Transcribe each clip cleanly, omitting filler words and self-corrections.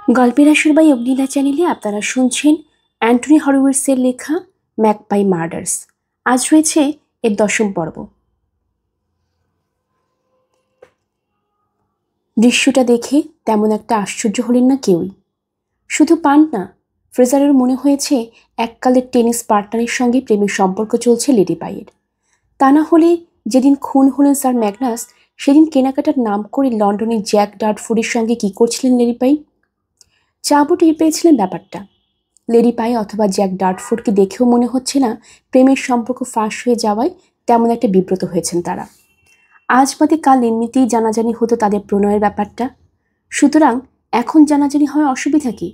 গল্পের আসর বাই অগ্নিদা চ্যানেলে আপনারা শুনছেন অ্যান্টনি হরোউইটসের লেখা ম্যাকপাই মার্ডার্স। আজ রয়েছে এর 10ম পর্ব। দৃশ্যটা দেখে তেমন একটা আশ্চর্য হলেন না কেউই। শুধু পান না, ফ্রেজারের মনে হয়েছে এককালের টেনিস পার্টনারের সঙ্গে প্রেমের সম্পর্ক চলছে লেডি পাইয়ের। তা না হলে যেদিন খুন হলেন স্যার ম্যাগনাস, সেদিন কেনাকাটার নাম করে লন্ডনের জ্যাক ডার্টফোর্ডের সঙ্গে কী করছিলেন লেডি পাই? চাবু টের পেয়েছিলেন ব্যাপারটা। লেডি পাই অথবা জ্যাক ডার্টফোর্ডকে দেখেও মনে হচ্ছে না প্রেমের সম্পর্ক ফাঁস হয়ে যাওয়ায় তেমন একটা বিব্রত হয়েছেন তারা। আজ বাদে কাল এমনিতেই জানাজানি হতো তাদের প্রণয়ের ব্যাপারটা, সুতরাং এখন জানাজানি হয় অসুবিধা কি?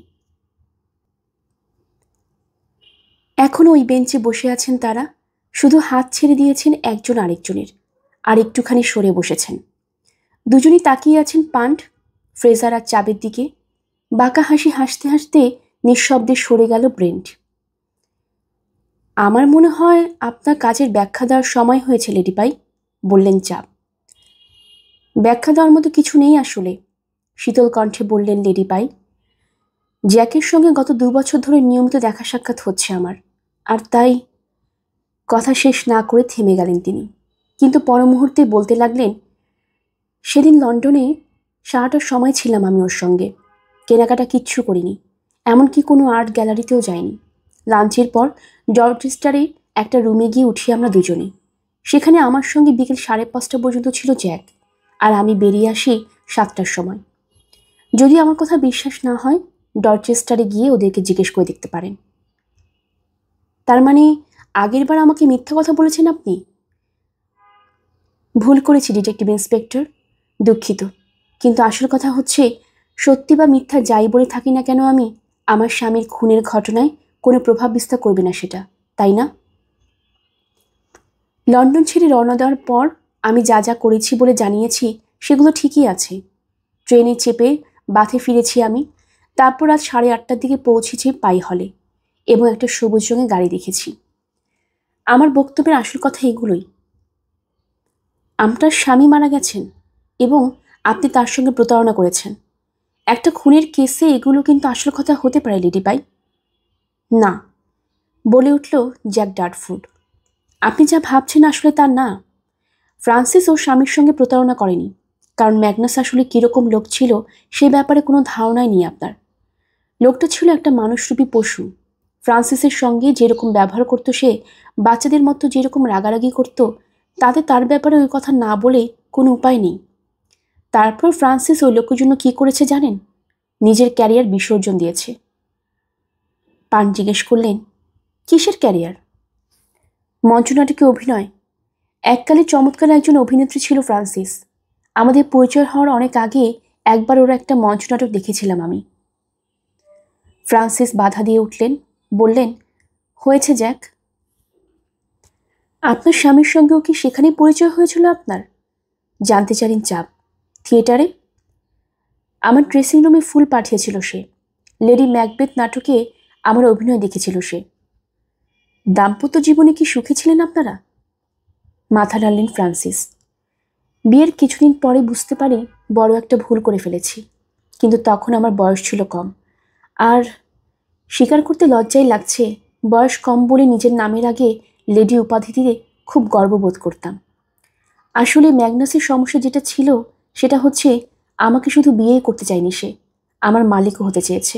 এখন ওই বেঞ্চে বসে আছেন তারা, শুধু হাত ছেড়ে দিয়েছেন একজন আরেকজনের, আর একটুখানি সরে বসেছেন। দুজনই তাকিয়ে আছেন পান্ট, ফ্রেজার আর চাবের দিকে। বাঁকা হাসি হাসতে হাসতে নিঃশব্দে সরে গেল ব্রেন্ট। আমার মনে হয় আপনার কাজের ব্যাখ্যা দেওয়ার সময় হয়েছে লেডি পাই, বললেন চাপ। ব্যাখ্যা দেওয়ার মতো কিছু নেই আসলে, শীতল কণ্ঠে বললেন লেডি পাই। জ্যাকের সঙ্গে গত 2 বছর ধরে নিয়মিত দেখা সাক্ষাৎ হচ্ছে আমার, আর তাই। কথা শেষ না করে থেমে গেলেন তিনি, কিন্তু পর মুহূর্তে বলতে লাগলেন, সেদিন লন্ডনে সারাটার সময় ছিলাম আমি ওর সঙ্গে। কেনাকাটা কিচ্ছু করিনি, এমনকি কোনো আর্ট গ্যালারিতেও যাইনি। লাঞ্চের পর ডরচেস্টারে একটা রুমে গিয়ে উঠি আমরা দুজনে। সেখানে আমার সঙ্গে বিকেল 5:30 পর্যন্ত ছিল জ্যাক, আর আমি বেরিয়ে আসি 7টার সময়। যদি আমার কথা বিশ্বাস না হয়, ডরচেস্টারে গিয়ে ওদেরকে জিজ্ঞেস করে দেখতে পারেন। তার মানে আগের বার আমাকে মিথ্যা কথা বলেছেন আপনি? ভুল করেছি ডিটেকটিভ ইন্সপেক্টর, দুঃখিত। কিন্তু আসল কথা হচ্ছে, সত্যি বা মিথ্যা যাই বলে থাকি না কেন আমি, আমার স্বামীর খুনের ঘটনায় কোনো প্রভাব বিস্তার করবে না সেটা, তাই না? লন্ডন ছেড়ে রওনা দেওয়ার পর আমি যা যা করেছি বলে জানিয়েছি সেগুলো ঠিকই আছে। ট্রেনে চেপে বাথে ফিরেছি আমি, তারপর রাত 8:30টার দিকে পৌঁছেছি পাই হলে, এবং একটা সবুজ রঙের গাড়ি দেখেছি। আমার বক্তব্যের আসল কথা এগুলোই। আপনার স্বামী মারা গেছেন এবং আপনি তার সঙ্গে প্রতারণা করেছেন। একটা খুনের কেসে এগুলো কিন্তু আসল কথা হতে পারে লেডি পাই। না, বলে উঠল জ্যাক ডার্টফোর্ড। আপনি যা ভাবছেন আসলে তা না। ফ্রান্সিস ওর স্বামীর সঙ্গে প্রতারণা করেনি, কারণ ম্যাগনাস আসলে কীরকম লোক ছিল সে ব্যাপারে কোনো ধারণাই নেই আপনার। লোকটা ছিল একটা মানুষরূপী পশু। ফ্রান্সিসের সঙ্গে যেরকম ব্যবহার করতো সে, বাচ্চাদের মতো যেরকম রাগারাগি করত, তাতে তার ব্যাপারে ওই কথা না বলে কোনো উপায় নেই। তারপর ফ্রান্সিস ওই লোকের জন্য কী করেছে জানেন? নিজের ক্যারিয়ার বিসর্জন দিয়েছে। পান জিজ্ঞেস করলেন, কিসের ক্যারিয়ার? মঞ্চনাটকে অভিনয়। এককালে চমৎকার একজন অভিনেত্রী ছিল ফ্রান্সিস। আমাদের পরিচয় হওয়ার অনেক আগে একবার ওরা একটা মঞ্চনাটক দেখেছিলাম আমি। ফ্রান্সিস বাধা দিয়ে উঠলেন, বললেন, হয়েছে জ্যাক। আপনার স্বামীর সঙ্গেও কি সেখানেই পরিচয় হয়েছিল আপনার? জানতে চাইলেন চাপ। থিয়েটারে? আমার ড্রেসিং রুমে ফুল পাঠিয়েছিল সে। লেডি ম্যাকবেথ নাটকে আমার অভিনয় দেখেছিল সে। দাম্পত্য জীবনে কি সুখী ছিলেন আপনারা? মাথা নাড়লেন ফ্রান্সিস। বিয়ের কিছুদিন পরে বুঝতে পারি বড় একটা ভুল করে ফেলেছি, কিন্তু তখন আমার বয়স ছিল কম। আর স্বীকার করতে লজ্জাই লাগছে, বয়স কম বলে নিজের নামের আগে লেডি উপাধি দিয়ে খুব গর্ববোধ করতাম। আসলে ম্যাগনাসের সমস্যা যেটা ছিল সেটা হচ্ছে, আমাকে শুধু বিয়েই করতে চায়নি সে, আমার মালিকও হতে চেয়েছে,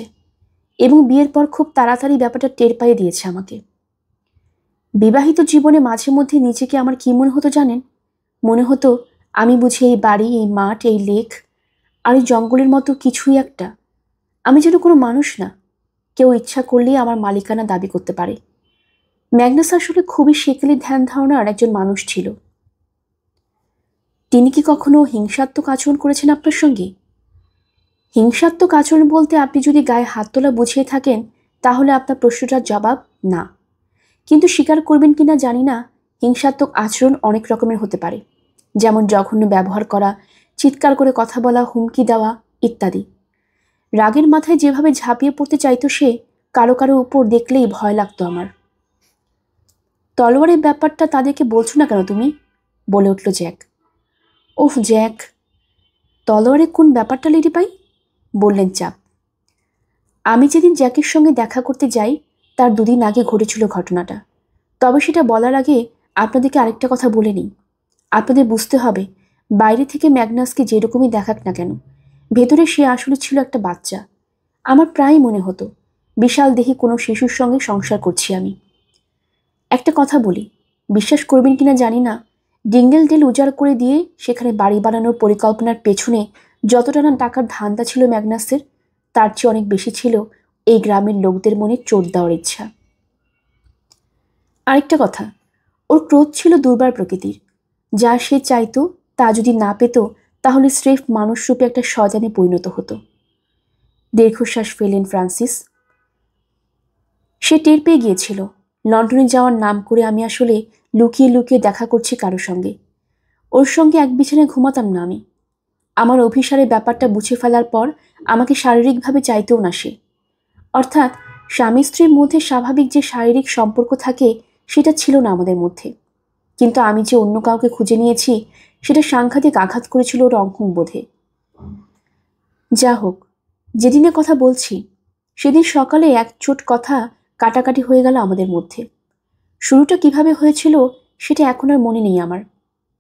এবং বিয়ের পর খুব তাড়াতাড়ি ব্যাপারটা টের পাইয়ে দিয়েছে আমাকে। বিবাহিত জীবনে মাঝে মধ্যে নিজেকে আমার কী মনে হতো জানেন? মনে হতো আমি বুঝি এই বাড়ি, এই মাঠ, এই লেক আর এই জঙ্গলের মতো কিছুই একটা। আমি যেন কোনো মানুষ না, কেউ ইচ্ছা করলেই আমার মালিকানা দাবি করতে পারে। ম্যাগনাস আসলে খুবই সেকেলে ধ্যান ধারণার একজন মানুষ ছিল। তিনি কি কখনো হিংসাত্মক আচরণ করেছেন আপনার সঙ্গে? হিংসাত্মক আচরণ বলতে আপনি যদি গায়ে হাত তোলা বুঝিয়ে থাকেন, তাহলে আপনার প্রশ্নটার জবাব না। কিন্তু স্বীকার করবেন কিনা জানি না, হিংসাত্মক আচরণ অনেক রকমের হতে পারে, যেমন জঘন্য ব্যবহার করা, চিৎকার করে কথা বলা, হুমকি দেওয়া ইত্যাদি। রাগের মাথায় যেভাবে ঝাঁপিয়ে পড়তে চাইতো সে, কারো কারো উপর দেখলেই ভয় লাগতো আমার। তলোয়ারের ব্যাপারটা তাদেরকে বলছো না কেন তুমি? বলে উঠল জ্যাক। ওহ জ্যাক, তলোয়ারে কোন ব্যাপারটা লেডি পাই? বললেন চাপ। আমি যেদিন জ্যাকের সঙ্গে দেখা করতে যাই তার 2 দিন আগে ঘটেছিল ঘটনাটা। তবে সেটা বলার আগে আপনাদেরকে আরেকটা কথা বলে নিই। আপনাদের বুঝতে হবে, বাইরে থেকে ম্যাগনাসকে যেরকমই দেখাক না কেন, ভেতরে সে আসলে ছিল একটা বাচ্চা। আমার প্রায়ই মনে হতো বিশাল দেহি কোনো শিশুর সঙ্গে সংসার করছি আমি। একটা কথা বলি, বিশ্বাস করবেন কিনা জানি না, ডিঙ্গেল ডেল উজাড় করে দিয়ে সেখানে বাড়ি বানানোর পরিকল্পনার পেছনে যতটা না টাকার ধান্দা ছিল ম্যাগনাসের, তার চেয়ে অনেক বেশি ছিল এই গ্রামের লোকদের মনে চোট দেওয়ার ইচ্ছা। আরেকটা কথা, ওর ক্রোধ ছিল দুর্বার প্রকৃতির। যা সে চাইতো তা যদি না পেত, তাহলে স্রেফ মানুষরূপে একটা শয়তানে পরিণত হতো। দীর্ঘশ্বাস ফেলেন ফ্রান্সিস। সে টের পেয়ে গিয়েছিল লন্ডনে যাওয়ার নাম করে আমি আসলে লুকিয়ে লুকিয়ে দেখা করছি কারো সঙ্গে। ওর সঙ্গে এক বিছানায় ঘুমাতাম না আমি। আমার অভিসারে ব্যাপারটা বুঝে ফেলার পর আমাকে শারীরিকভাবে চাইতেও না সে। অর্থাৎ স্বামী স্ত্রীর মধ্যে স্বাভাবিক যে শারীরিক সম্পর্ক থাকে সেটা ছিল না আমাদের মধ্যে। কিন্তু আমি যে অন্য কাউকে খুঁজে নিয়েছি সেটা সাংঘাতিক আঘাত করেছিল ওর অহংবোধে। যা হোক, যেদিনের কথা বলছি সেদিন সকালে এক চোট কথা কাটাকাটি হয়ে গেল আমাদের মধ্যে। শুরুটা কিভাবে হয়েছিল সেটা এখন আর মনে নেই আমার,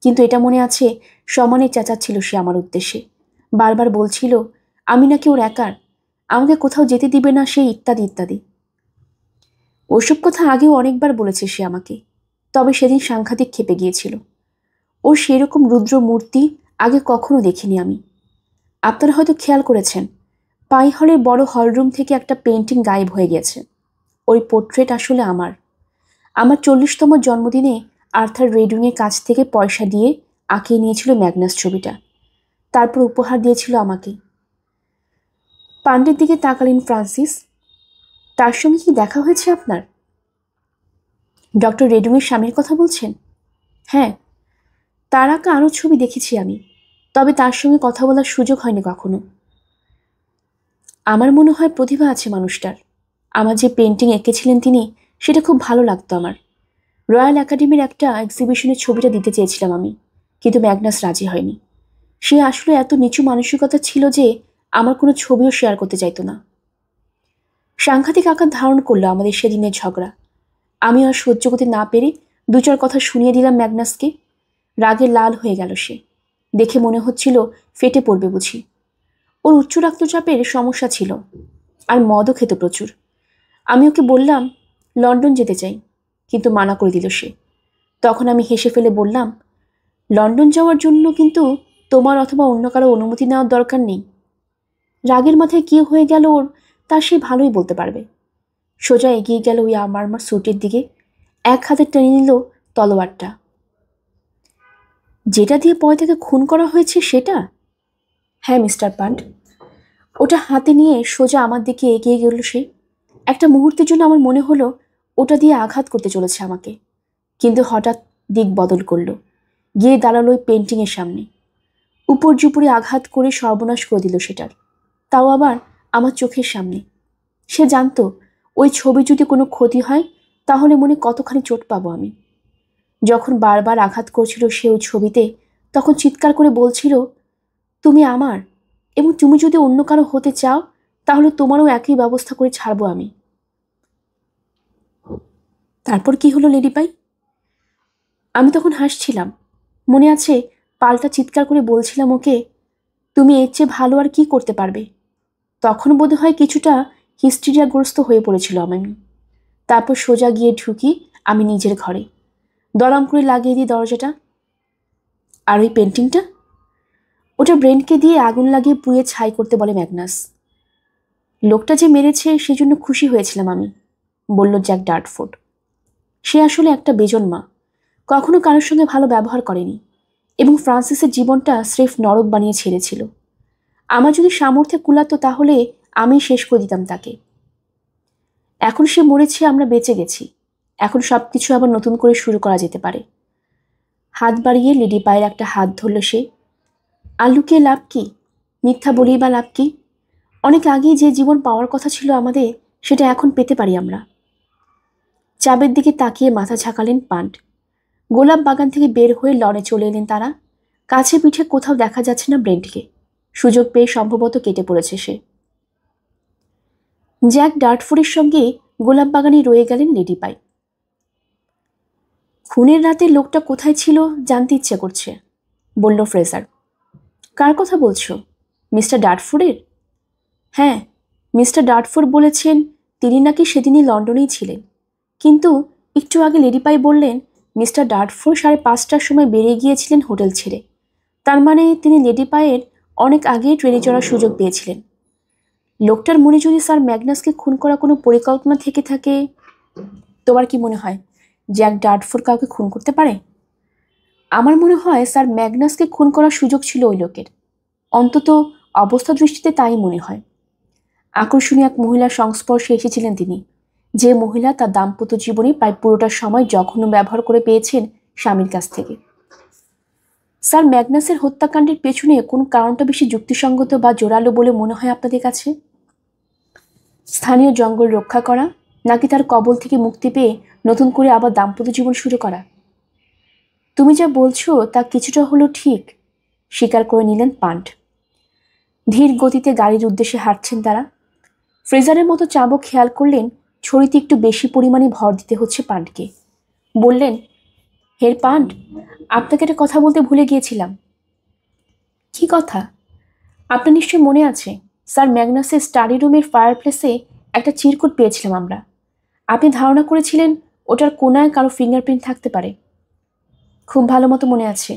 কিন্তু এটা মনে আছে সমানে চেঁচাচ্ছিল সে আমার উদ্দেশ্যে। বারবার বলছিল আমি নাকি ওর একার, আমাকে কোথাও যেতে দিবে না সেই ইত্যাদি ইত্যাদি। ওসব কথা আগেও অনেকবার বলেছে সে আমাকে, তবে সেদিন সাংঘাতিক ক্ষেপে গিয়েছিল। ওর সেরকম রুদ্র মূর্তি আগে কখনো দেখিনি আমি। আপনারা হয়তো খেয়াল করেছেন, পাই হলের বড় হলরুম থেকে একটা পেন্টিং গায়েব হয়ে গেছে। ওই পোর্ট্রেট আসলে আমার 40তম জন্মদিনে আর্থার রেডুংয়ের কাছ থেকে পয়সা দিয়ে আঁকিয়ে নিয়েছিল ম্যাগনাস ছবিটা, তারপর উপহার দিয়েছিল আমাকে। পান্ডের দিকে তাকালেন ফ্রান্সিস। তার সঙ্গে কি দেখা হয়েছে আপনার? ডক্টর রেডুংয়ের স্বামীর কথা বলছেন? হ্যাঁ, তার আঁকা আরও ছবি দেখেছি আমি, তবে তার সঙ্গে কথা বলার সুযোগ হয়নি কখনো। আমার মনে হয় প্রতিভা আছে মানুষটার। আমার যে পেন্টিং এঁকেছিলেন তিনি, সেটা খুব ভালো লাগতো আমার। রয়্যাল একাডেমির একটা এক্সিবিশনের ছবিটা দিতে চেয়েছিলাম আমি, কিন্তু ম্যাগনাস রাজি হয়নি। সে আসলে এত নিচু মানসিকতা ছিল যে আমার কোনো ছবিও শেয়ার করতে চাইতো না। সাংঘাতিক আকার ধারণ করলো আমাদের সেদিনের ঝগড়া। আমি আর সহ্য করতে না পেরে 2-4 কথা শুনিয়ে দিলাম ম্যাগনাসকে। রাগে লাল হয়ে গেল সে। দেখে মনে হচ্ছিল ফেটে পড়বে বুঝি। ওর উচ্চ রক্তচাপের সমস্যা ছিল, আর মদও খেত প্রচুর। আমি ওকে বললাম লন্ডন যেতে চাই, কিন্তু মানা করে দিল সে। তখন আমি হেসে ফেলে বললাম, লন্ডন যাওয়ার জন্য কিন্তু তোমার অথবা অন্য কারো অনুমতি নেওয়ার দরকার নেই। রাগের মাথায় কী হয়ে গেল ওর তা সে ভালোই বলতে পারবে। সোজা এগিয়ে গেল ওই আমার স্যুটের দিকে, এক হাতে টেনে নিল তলোয়ারটা। যেটা দিয়ে পয়তাকে খুন করা হয়েছে সেটা? হ্যাঁ মিস্টার পান্ট। ওটা হাতে নিয়ে সোজা আমার দিকে এগিয়ে গেল সে। একটা মুহূর্তের জন্য আমার মনে হলো ওটা দিয়ে আঘাত করতে চলেছে আমাকে, কিন্তু হঠাৎ দিক বদল করলো, গিয়ে দাঁড়ালো ওই পেন্টিংয়ের সামনে। উপর জুপুরে আঘাত করে সর্বনাশ করে দিল সেটার, তাও আবার আমার চোখের সামনে। সে জানতো ওই ছবি যদি কোনো ক্ষতি হয় তাহলে মনে কতখানি চোট পাবো আমি। যখন বারবার আঘাত করছিল সে ওই ছবিতে, তখন চিৎকার করে বলছিল, তুমি আমার, এবং তুমি যদি অন্য কারো হতে চাও তাহলে তোমারও একই ব্যবস্থা করে ছাড়বো আমি। তারপর কি হলো লেডি পাই? আমি তখন হাসছিলাম। মনে আছে পাল্টা চিৎকার করে বলছিলাম ওকে, তুমি এর চেয়ে ভালো আর কি করতে পারবে। তখন বোধহয় কিছুটা হিস্ট্রিয়াগ্রস্ত হয়ে পড়েছিল আমি। তারপর সোজা গিয়ে ঢুকি আমি নিজের ঘরে, দরম করে লাগিয়ে দিই দরজাটা। আর ওই পেন্টিংটা? ওটা ব্রেন্টকে দিয়ে আগুন লাগিয়ে পুড়িয়ে ছাই করতে বলে ম্যাগনাস। লোকটা যে মেরেছে সেজন্য খুশি হয়েছিলাম আমি, বলল জ্যাক ডার্টফোর্ড। সে আসলে একটা বেজন্মা, কখনো কারোর সঙ্গে ভালো ব্যবহার করেনি, এবং ফ্রান্সিসের জীবনটা স্রেফ নরক বানিয়ে ছেড়েছিল। আমার যদি সামর্থ্যে কুলাতো তাহলে আমি শেষ করে দিতাম তাকে। এখন সে মরেছে, আমরা বেঁচে গেছি। এখন সব কিছু আবার নতুন করে শুরু করা যেতে পারে। হাত বাড়িয়ে লেডি পায়ের একটা হাত ধরল সে। আর লুকিয়ে লাভ কি? মিথ্যা বলি বা লাভ কি? অনেক আগেই যে জীবন পাওয়ার কথা ছিল আমাদের, সেটা এখন পেতে পারি আমরা। চাবের দিকে তাকিয়ে মাথা ঝাঁকালেন পান্ট। গোলাপ বাগান থেকে বের হয়ে লনে চলে এলেন তারা। কাছে পিঠে কোথাও দেখা যাচ্ছে না ব্রেন্টকে। সুযোগ পেয়ে সম্ভবত কেটে পড়েছে সে। জ্যাক ডার্টফোর্ডের সঙ্গে গোলাপ বাগানে রয়ে গেলেন লেডি পাই। খুনের রাতে লোকটা কোথায় ছিল জানতে ইচ্ছে করছে, বলল ফ্রেজার। কার কথা বলছো? মিস্টার ডার্টফোর্ডের? হ্যাঁ, মিস্টার ডার্টফোর্ড বলেছেন তিনি নাকি সেদিনই লন্ডনেই ছিলেন, কিন্তু একটু আগে লেডি পাই বললেন মিস্টার ডার্টফোর্ড 5:30টার সময় বেরিয়ে গিয়েছিলেন হোটেল ছেড়ে। তার মানে তিনি লেডি পাইয়ের অনেক আগেই ট্রেনে চড়ার সুযোগ পেয়েছিলেন। লোকটার মনে যদি স্যার ম্যাগনাসকে খুন করা কোনো পরিকল্পনা থেকে থাকে, তোমার কি মনে হয় জ্যাক ডার্টফোর্ড কাউকে খুন করতে পারে? আমার মনে হয় স্যার ম্যাগনাসকে খুন করার সুযোগ ছিল ওই লোকের, অন্তত অবস্থা দৃষ্টিতে তাই মনে হয়। আকর্ষণীয় এক মহিলার সংস্পর্শে এসেছিলেন তিনি, যে মহিলা তার দাম্পত্য জীবনে প্রায় পুরোটা সময় জঘন্য ব্যবহার করে পেয়েছেন স্বামীর কাছ থেকে। স্যার ম্যাগনাসের হত্যাকাণ্ডের পেছনে কোন কারণটা বেশি যুক্তিসঙ্গত বা জোরালো বলে মনে হয় আপনাদের কাছে? স্থানীয় জঙ্গল রক্ষা করা, নাকি তার কবল থেকে মুক্তি পেয়ে নতুন করে আবার দাম্পত্য জীবন শুরু করা? তুমি যা বলছো তা কিছুটা হলো ঠিক, স্বীকার করে নিলেন পান্ট। ধীর গতিতে গাড়ির উদ্দেশ্যে হাঁটছেন তারা। ফ্রেজারের মতো চাবক খেয়াল করলেন ছড়িতে একটু বেশি পরিমাণে ভর দিতে হচ্ছে পান্টকে। বললেন, হের পান্ট, আপনাকে একটা কথা বলতে ভুলে গিয়েছিলাম। কি কথা? আপনার নিশ্চয়ই মনে আছে স্যার ম্যাগনাসের স্টাডি রুমের ফায়ারপ্লেসে একটা চিরকুট পেয়েছিলাম আমরা। আপনি ধারণা করেছিলেন ওটার কোনায় কারো ফিঙ্গারপ্রিন্ট থাকতে পারে। খুব ভালো মতো মনে আছে।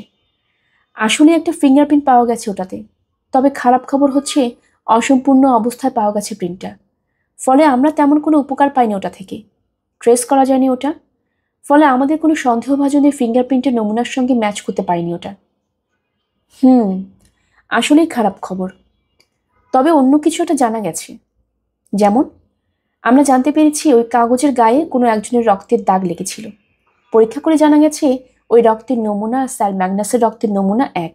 আসলে একটা ফিঙ্গারপ্রিন্ট পাওয়া গেছে ওটাতে, তবে খারাপ খবর হচ্ছে অসম্পূর্ণ অবস্থায় পাওয়া গেছে প্রিন্টটা। ফলে আমরা তেমন কোনো উপকার পাইনি ওটা থেকে, ট্রেস করা যায়নি ওটা। ফলে আমাদের কোনো সন্দেহভাজনের ফিঙ্গারপ্রিন্টের নমুনার সঙ্গে ম্যাচ করতে পারিনি ওটা। আসলেই খারাপ খবর। তবে অন্য কিছু একটা জানা গেছে। যেমন, আমরা জানতে পেরেছি ওই কাগজের গায়ে কোনো একজনের রক্তের দাগ লেগেছিল। পরীক্ষা করে জানা গেছে ওই রক্তের নমুনা স্যার ম্যাগনাসের রক্তের নমুনা এক।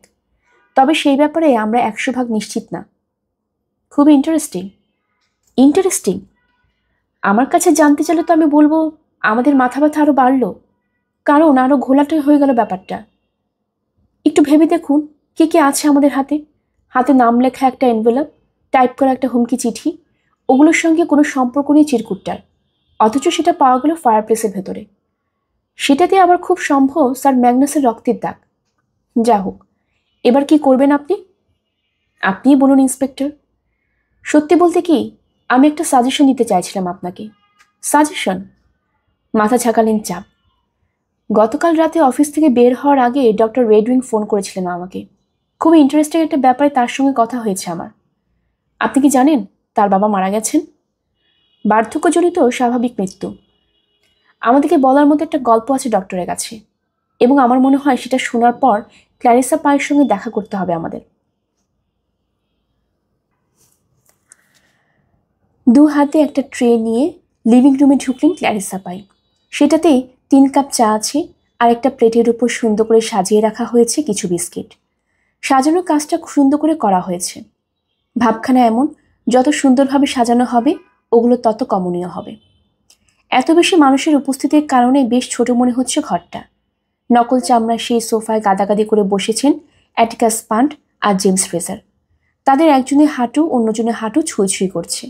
তবে সেই ব্যাপারে আমরা 100% নিশ্চিত না। খুব ইন্টারেস্টিং। আমার কাছে জানতে চাইলে তো আমি বলবো আমাদের মাথা ব্যথা আরও বাড়ল, কারণ আরও ঘোলাটে হয়ে গেল ব্যাপারটা। একটু ভেবে দেখুন কে কে আছে আমাদের হাতে। হাতে নাম লেখা একটা এনভেলপ, টাইপ করা একটা হুমকি চিঠি, ওগুলোর সঙ্গে কোনো সম্পর্ক নেই চিরকুটটার, অথচ সেটা পাওয়া গেল ফায়ারপ্লেসের ভেতরে। সেটাতে আবার খুব সম্ভব স্যার ম্যাগনাসের রক্তের দাগ। যা হোক, এবার কি করবেন আপনি? আপনিই বলুন ইন্সপেক্টর। সত্যি বলতে কি, আমি একটা সাজেশন দিতে চাইছিলাম আপনাকে। সাজেশন? মাথা ঝাঁকালেন চাপ। গতকাল রাতে অফিস থেকে বের হওয়ার আগে ডক্টর রেডউইং ফোন করেছিলেন আমাকে। খুবই ইন্টারেস্টিং একটা ব্যাপারে তার সঙ্গে কথা হয়েছে আমার। আপনি কি জানেন তার বাবা মারা গেছেন? বার্ধক্যজনিত স্বাভাবিক মৃত্যু। আমাদেরকে বলার মতো একটা গল্প আছে ডক্টরের কাছে, এবং আমার মনে হয় সেটা শোনার পর ক্ল্যারিসা পাইয়ের সঙ্গে দেখা করতে হবে আমাদের। দু হাতে একটা ট্রে নিয়ে লিভিং রুমে ঢুকলেন ক্ল্যারিসা পাই। সেটাতেই 3 কাপ চা আছে, আর একটা প্লেটের উপর সুন্দর করে সাজিয়ে রাখা হয়েছে কিছু বিস্কিট। সাজানোর কাজটা সুন্দর করে করা হয়েছে। ভাবখানা এমন, যত সুন্দরভাবে সাজানো হবে ওগুলো তত কমনীয় হবে। এত বেশি মানুষের উপস্থিতির কারণে বেশ ছোট মনে হচ্ছে ঘরটা। নকল চামড়ার সেই সোফায় গাদাগাদি করে বসেছেন অ্যাটিকাস পান্ট আর জেমস ফ্রেজার। তাদের একজনের হাঁটু অন্যজনের হাঁটু ছুঁই করছে।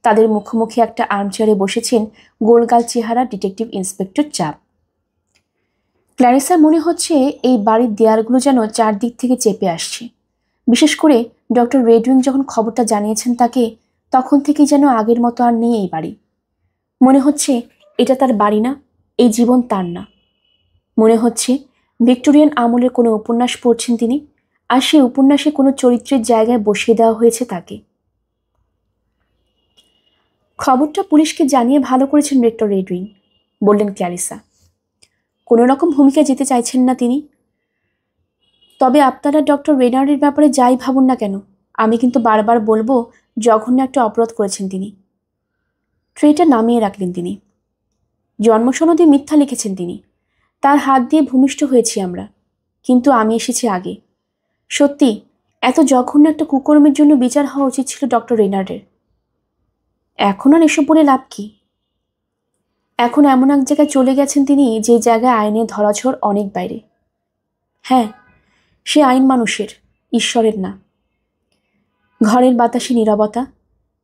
তাদের মুখোমুখি একটা আর্মচেয়ারে বসেছেন গোলগাল চেহারা ডিটেকটিভ ইন্সপেক্টর চাপ। ক্ল্যারিসার মনে হচ্ছে এই বাড়ির দেয়ালগুলো যেন চারদিক থেকে চেপে আসছে। বিশেষ করে ডক্টর রেডউইং যখন খবরটা জানিয়েছেন তাকে, তখন থেকেই যেন আগের মতো আর নেই এই বাড়ি। মনে হচ্ছে এটা তার বাড়ি না, এই জীবন তার না। মনে হচ্ছে ভিক্টোরিয়ান আমলের কোনো উপন্যাস পড়ছেন তিনি, আর সেই উপন্যাসে কোনো চরিত্রের জায়গায় বসিয়ে দেওয়া হয়েছে তাকে। খবরটা পুলিশকে জানিয়ে ভালো করেছেন ডক্টর রেডউইং, বললেন ক্ল্যারিসা। কোনো রকম ভূমিকা যেতে চাইছেন না তিনি। তবে আপনারা ডক্টর রেনার্ডের ব্যাপারে যাই ভাবুন না কেন, আমি কিন্তু বারবার বলবো জঘন্য একটা অপরাধ করেছেন তিনি। ট্রেটা নামিয়ে রাখলেন তিনি। জন্মসনদে মিথ্যা লিখেছেন তিনি। তার হাত দিয়ে ভূমিষ্ঠ হয়েছি আমরা, কিন্তু আমি এসেছি আগে। সত্যি এত জঘন্য একটা কুকর্মের জন্য বিচার হওয়া উচিত ছিল ডক্টর রেনার্ডের। এখন আর এসব বলে লাভ কি? এখন এমন এক জায়গায় চলে গেছেন তিনি যে জায়গায় আইনের ধরাছোঁয়ার অনেক বাইরে। হ্যাঁ, সে আইন মানুষের, ঈশ্বরের না। ঘরের বাতাসে নীরবতা।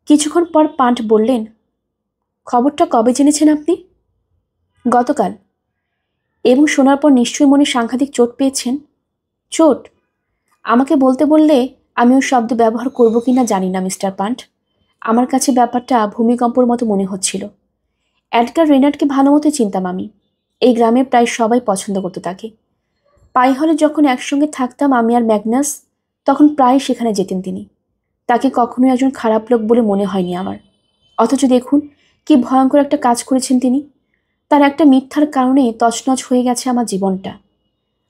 কিছুক্ষণ পর পান্ট বললেন, খবরটা কবে জেনেছেন আপনি? গতকাল। এবং শোনার পর নিশ্চয়ই মনে সাংঘাতিক চোট পেয়েছেন। চোট? আমাকে বলতে বললে আমি ওই শব্দ ব্যবহার করব কি না জানি না মিস্টার পান্ট। আমার কাছে ব্যাপারটা ভূমিকম্পর মতো মনে হচ্ছিল। এডগার রেনার্ডকে ভালো মতোই চিনতাম আমি। এই গ্রামে প্রায় সবাই পছন্দ করতো তাকে। পাই হলে যখন একসঙ্গে থাকতাম আমি আর ম্যাগনাস, তখন প্রায় সেখানে যেতেন তিনি। তাকে কখনোই একজন খারাপ লোক বলে মনে হয়নি আমার। অথচ দেখুন কি ভয়ঙ্কর একটা কাজ করেছেন তিনি। তার একটা মিথ্যার কারণে তছনছ হয়ে গেছে আমার জীবনটা।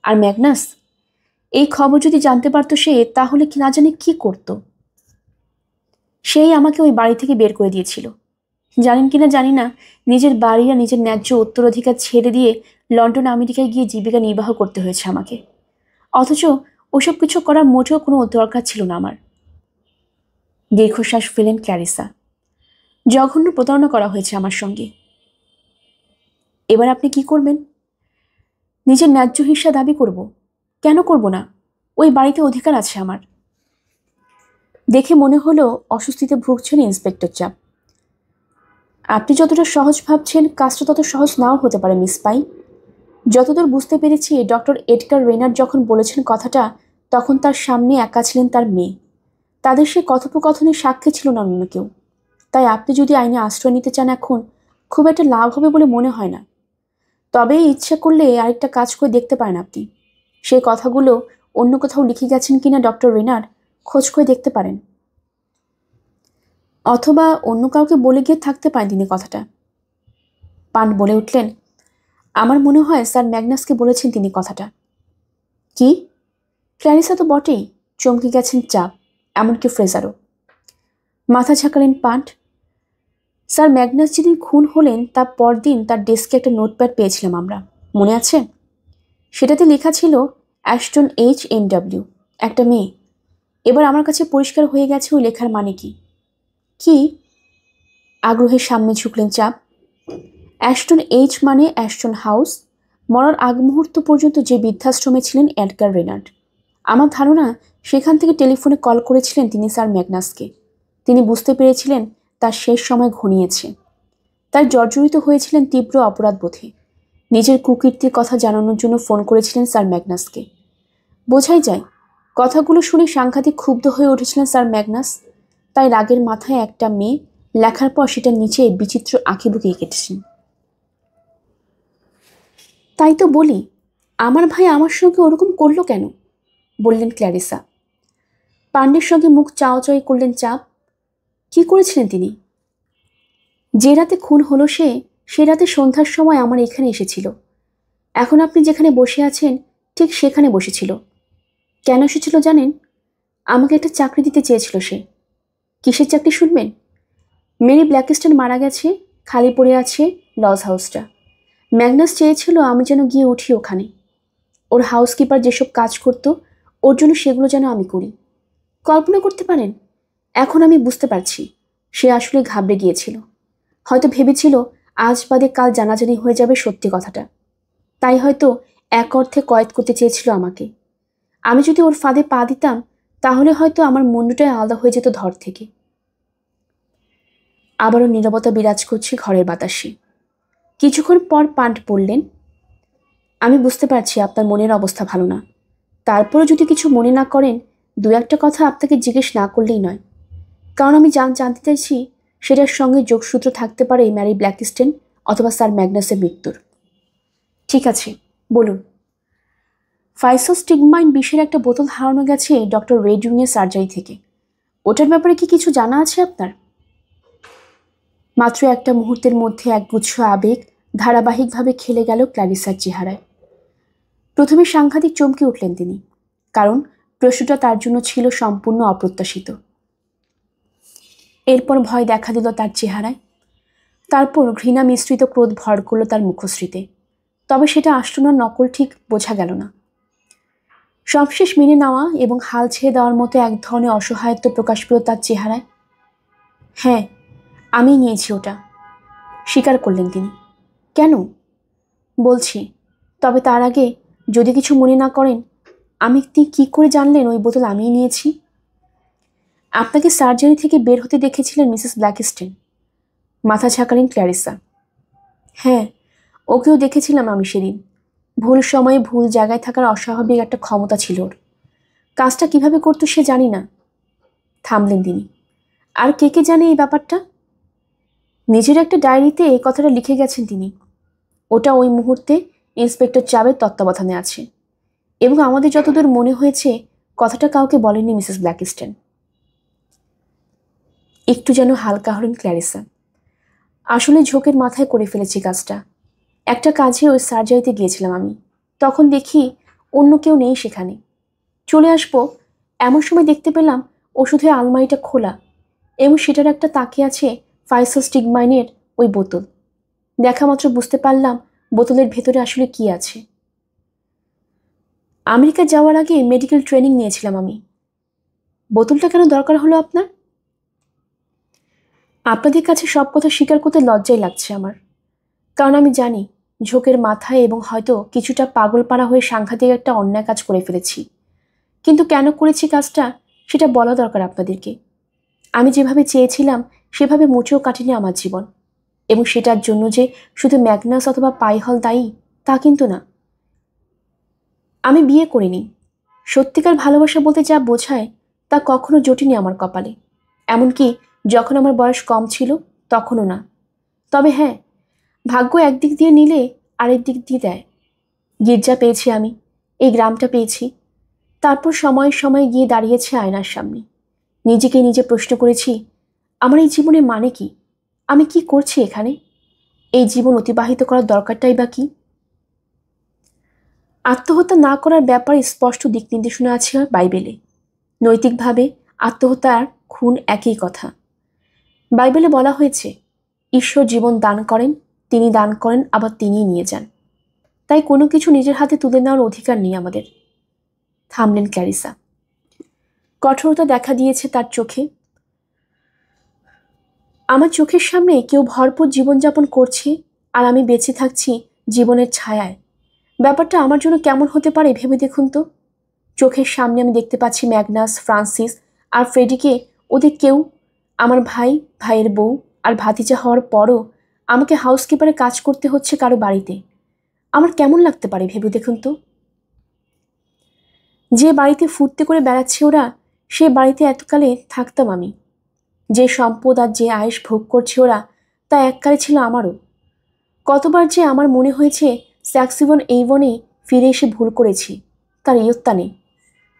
আর ম্যাগনাস, এই খবর যদি জানতে পারতো সে, তাহলে কি না জানি কি করত। সেই আমাকে ওই বাড়ি থেকে বের করে দিয়েছিল। জানেন কিনা জানি না, নিজের বাড়ি আর নিজের ন্যায্য উত্তরাধিকার ছেড়ে দিয়ে লন্ডন আমেরিকায় গিয়ে জীবিকা নির্বাহ করতে হয়েছে আমাকে। অথচ ওসব কিছু করার মোটেও কোনো দরকার ছিল না আমার। দীর্ঘশ্বাস ফেলেন ক্ল্যারিসা। জঘন্য প্রতারণা করা হয়েছে আমার সঙ্গে। এবার আপনি কি করবেন? নিজের ন্যায্য হিস্সা দাবি করব। কেন করব না? ওই বাড়িতে অধিকার আছে আমার। দেখে মনে হলো অস্বস্তিতে ভুগছেন ইন্সপেক্টর চাপ। আপনি যতটা সহজ ভাবছেন কাজটা তত সহজ নাও হতে পারে মিস পাই। যতদূর বুঝতে পেরেছি ডক্টর এডগার রেনার যখন বলেছেন কথাটা, তখন তার সামনে একা ছিলেন তার মেয়ে। তাদের সে কথোপকথনের সাক্ষী ছিল না অন্য কেউ। তাই আপনি যদি আইনে আশ্রয় নিতে চান এখন, খুব একটা লাভ হবে বলে মনে হয় না। তবে ইচ্ছে করলে আরেকটা কাজ করে দেখতে পারেন আপনি। সেই কথাগুলো অন্য কোথাও লিখে গেছেন কিনা ডক্টর রেনার খোঁজ করে দেখতে পারেন। অথবা অন্য কাউকে বলে গিয়ে থাকতে পারেন তিনি কথাটা। পান্ট বলে উঠলেন, আমার মনে হয় স্যার ম্যাগনাসকে বলেছেন তিনি কথাটা। কি? ক্ল্যারিসা তো বটেই, চমকে গেছেন চাপ, এমনকি ফ্রেজারও। মাথা ঝাঁকালেন পান্ট। স্যার ম্যাগনাস যেদিন খুন হলেন তার পরদিন তার ডেস্কে একটা নোটপ্যাড পেয়েছিলাম আমরা, মনে আছে? সেটাতে লেখা ছিল অ্যাশটন HMW, একটা মেয়ে। এবার আমার কাছে পরিষ্কার হয়ে গেছে ওই লেখার মানে কি। কি? আগ্রহের সামনে ঝুঁকলেন চাপ। অ্যাশটন মানে অ্যাশটন হাউস। মরার আগ মুহূর্ত পর্যন্ত যে বৃদ্ধাশ্রমে ছিলেন এডগার রেনার্ড। আমার ধারণা সেখান থেকে টেলিফোনে কল করেছিলেন তিনি স্যার ম্যাগনাসকে। তিনি বুঝতে পেরেছিলেন তার শেষ সময় ঘনিয়েছে। তাই জর্জরিত হয়েছিলেন তীব্র অপরাধবোধে। নিজের কুকীর্তির কথা জানানোর জন্য ফোন করেছিলেন স্যার ম্যাগনাসকে। বোঝাই যায় কথাগুলো শুনে সাংঘাতিক ক্ষুব্ধ হয়ে উঠেছিলেন স্যার ম্যাগনাস। তাই রাগের মাথায় একটা মেয়ে লেখার পর সেটার নিচে বিচিত্র আঁকি বুকিয়ে কেটেছেন। তাই তো বলি, আমার ভাই আমার সঙ্গে ওরকম করলো কেন? বললেন ক্ল্যারিসা। পান্ডের সঙ্গে মুখ চাওয়াচাই করলেন চাপ। কি করেছিলেন তিনি? যে রাতে খুন হলো সে রাতে সন্ধ্যার সময় আমার এখানে এসেছিল। এখন আপনি যেখানে বসে আছেন ঠিক সেখানে বসেছিল। কেন এসেছিল জানেন? আমাকে একটা চাকরি দিতে চেয়েছিল সে। কিসের চাকরি শুনবেন? মেরি ব্ল্যাকস্টোন মারা গেছে, খালি পড়ে আছে লজ হাউসটা। ম্যাগনাস চেয়েছিল আমি যেন গিয়ে উঠি ওখানে। ওর হাউসকিপার যেসব কাজ করতো ওর জন্য সেগুলো যেন আমি করি। কল্পনা করতে পারেন? এখন আমি বুঝতে পারছি সে আসলে ঘাবড়ে গিয়েছিল। হয়তো ভেবেছিল আজ বাদে কাল জানাজানি হয়ে যাবে সত্যি কথাটা। তাই হয়তো এক অর্থে কয়েদ করতে চেয়েছিল আমাকে। আমি যদি ওর ফাঁদে পা দিতাম তাহলে হয়তো আমার মুন্ডুটাই আলাদা হয়ে যেত ধর থেকে। আবারও নীরবতা বিরাজ করছে ঘরের বাতাসে। কিছুক্ষণ পর পান্ট বললেন, আমি বুঝতে পারছি আপনার মনের অবস্থা ভালো না। তারপরও যদি কিছু মনে না করেন, দু একটা কথা আপনাকে জিজ্ঞেস না করলেই নয়। কারণ আমি জানতে চাইছি সেটার সঙ্গে যোগসূত্র থাকতে পারে ম্যারি ব্ল্যাকস্টোন অথবা স্যার ম্যাগনাসের মৃত্যুর। ঠিক আছে, বলুন। ফাইসোস্টিগমাইন বিষের একটা বোতল হারানো গেছে ডক্টর রেডউইংয়ের সার্জারি থেকে। ওটার ব্যাপারে কি কিছু জানা আছে আপনার? মাত্র একটা মুহূর্তের মধ্যে একগুচ্ছ আবেগ ধারাবাহিকভাবে খেলে গেল ক্ল্যারিসার চেহারায়। প্রথমে সাংঘাতিক চমকে উঠলেন তিনি, কারণ প্রশ্নটা তার জন্য ছিল সম্পূর্ণ অপ্রত্যাশিত। এরপর ভয় দেখা দিল তার চেহারায়। তারপর ঘৃণা মিশ্রিত ক্রোধ ভর করল তার মুখশ্রীতে। তবে সেটা আসল না নকল ঠিক বোঝা গেল না। সবশেষ মেনে নেওয়া এবং হাল ছেড়ে দেওয়ার মতো এক ধরনের অসহায়ত্ব প্রকাশ পেল তার চেহারায়। হ্যাঁ, আমি নিয়েছি ওটা, স্বীকার করলেন তিনি। কেন? বলছি, তবে তার আগে যদি কিছু মনে না করেন, আপনি কি করে জানলেন ওই বোতল আমিই নিয়েছি? আপনাকে সার্জারি থেকে বের হতে দেখেছিলেন মিসেস ব্ল্যাকস্টোন। মাথা ঝাঁকালেন ক্ল্যারিসা। হ্যাঁ, ওকেও দেখেছিলাম আমি সেদিন। ভুল সময়ে ভুল জায়গায় থাকার অস্বাভাবিক একটা ক্ষমতা ছিল ওর। কাজটা কিভাবে করতো সে জানি না। থামলেন তিনি। আর কে কে জানে এই ব্যাপারটা? নিজের একটা ডায়েরিতে এই কথাটা লিখে গেছেন তিনি। ওটা ওই মুহূর্তে ইন্সপেক্টর চাবের তত্ত্বাবধানে আছে, এবং আমাদের যতদূর মনে হয়েছে কথাটা কাউকে বলেননি মিসেস ব্ল্যাকস্টোন। একটু যেন হালকা হলেন ক্ল্যারিসা। আসলে ঝোঁকের মাথায় করে ফেলেছি কাজটা। একটা কাজে ওই সার্জারিতে গিয়েছিলাম আমি, তখন দেখি অন্য কেউ নেই সেখানে। চলে আসবো এমন সময় দেখতে পেলাম ওষুধের আলমারিটা খোলা, এবং সেটার একটা তাকে আছে ফাইসোস্টিগমাইনের ওই বোতল। দেখা মাত্র বুঝতে পারলাম বোতলের ভেতরে আসলে কি আছে। আমেরিকা যাওয়ার আগে মেডিকেল ট্রেনিং নিয়েছিলাম আমি। বোতলটা কেন দরকার হলো আপনার? আপনাদের কাছে সব কথা স্বীকার করতে লজ্জাই লাগছে আমার, কারণ আমি জানি ঝোঁকের মাথায় এবং হয়তো কিছুটা পাগলপাড়া হয়ে সাংঘাতিক একটা অন্যায় কাজ করে ফেলেছি। কিন্তু কেন করেছি কাজটা সেটা বলা দরকার আপনাদেরকে। আমি যেভাবে চেয়েছিলাম সেভাবে মুচেও কাটেনি আমার জীবন, এবং সেটার জন্য যে শুধু ম্যাগনাস অথবা পাইহল দায়ী তা কিন্তু না। আমি বিয়ে করিনি। সত্যিকার ভালোবাসা বলতে যা বোঝায় তা কখনো জোটেনি আমার কপালে, এমনকি যখন আমার বয়স কম ছিল তখনও না। তবে হ্যাঁ, ভাগ্য একদিক দিয়ে নিলে আরেক দিক দিয়ে দেয়। গির্জা পেয়েছি আমি, এই গ্রামটা পেয়েছি, তারপর সময়ে সময়ে গিয়ে দাঁড়িয়েছে আয়নার সামনে। নিজেকে নিজে প্রশ্ন করেছি, আমার এই জীবনের মানে কি? আমি কি করছি এখানে? এই জীবন অতিবাহিত করার দরকারটাই বা কি? আত্মহত্যা না করার ব্যাপারে স্পষ্ট দিক নির্দেশনা আছে বাইবেলে। নৈতিকভাবে আত্মহত্যা আর খুন একই কথা। বাইবেলে বলা হয়েছে, ঈশ্বর জীবন দান করেন, তিনি দান করেন, আবার তিনিই নিয়ে যান। তাই কোনো কিছু নিজের হাতে তুলে নেওয়ার অধিকার নেই আমাদের। থামলেন ক্ল্যারিসা। কঠোরতা দেখা দিয়েছে তার চোখে। আমার চোখের সামনে কেউ ভরপুর জীবনযাপন করছে আর আমি বেঁচে থাকছি জীবনের ছায়ায়। ব্যাপারটা আমার জন্য কেমন হতে পারে ভেবে দেখুন তো। চোখের সামনে আমি দেখতে পাচ্ছি ম্যাগনাস, ফ্রান্সিস আর ফ্রেডিকে, ওদের কেউ, আমার ভাই, ভাইয়ের বউ আর ভাতিজা হওয়ার পরও আমাকে হাউসকিপারে কাজ করতে হচ্ছে কারো বাড়িতে। আমার কেমন লাগতে পারে ভেবে দেখুন তো। যে বাড়িতে ফুর্তি করে বেড়াচ্ছে ওরা, সে বাড়িতে এতকালে থাকতাম আমি। যে সম্পদ আর যে আয়েস ভোগ করছে ওরা, তা এককালে ছিল আমারও। কতবার যে আমার মনে হয়েছে স্যাক্সিবন এইবনে ফিরে এসে ভুল করেছি, তার ইয়ত্তা নেই।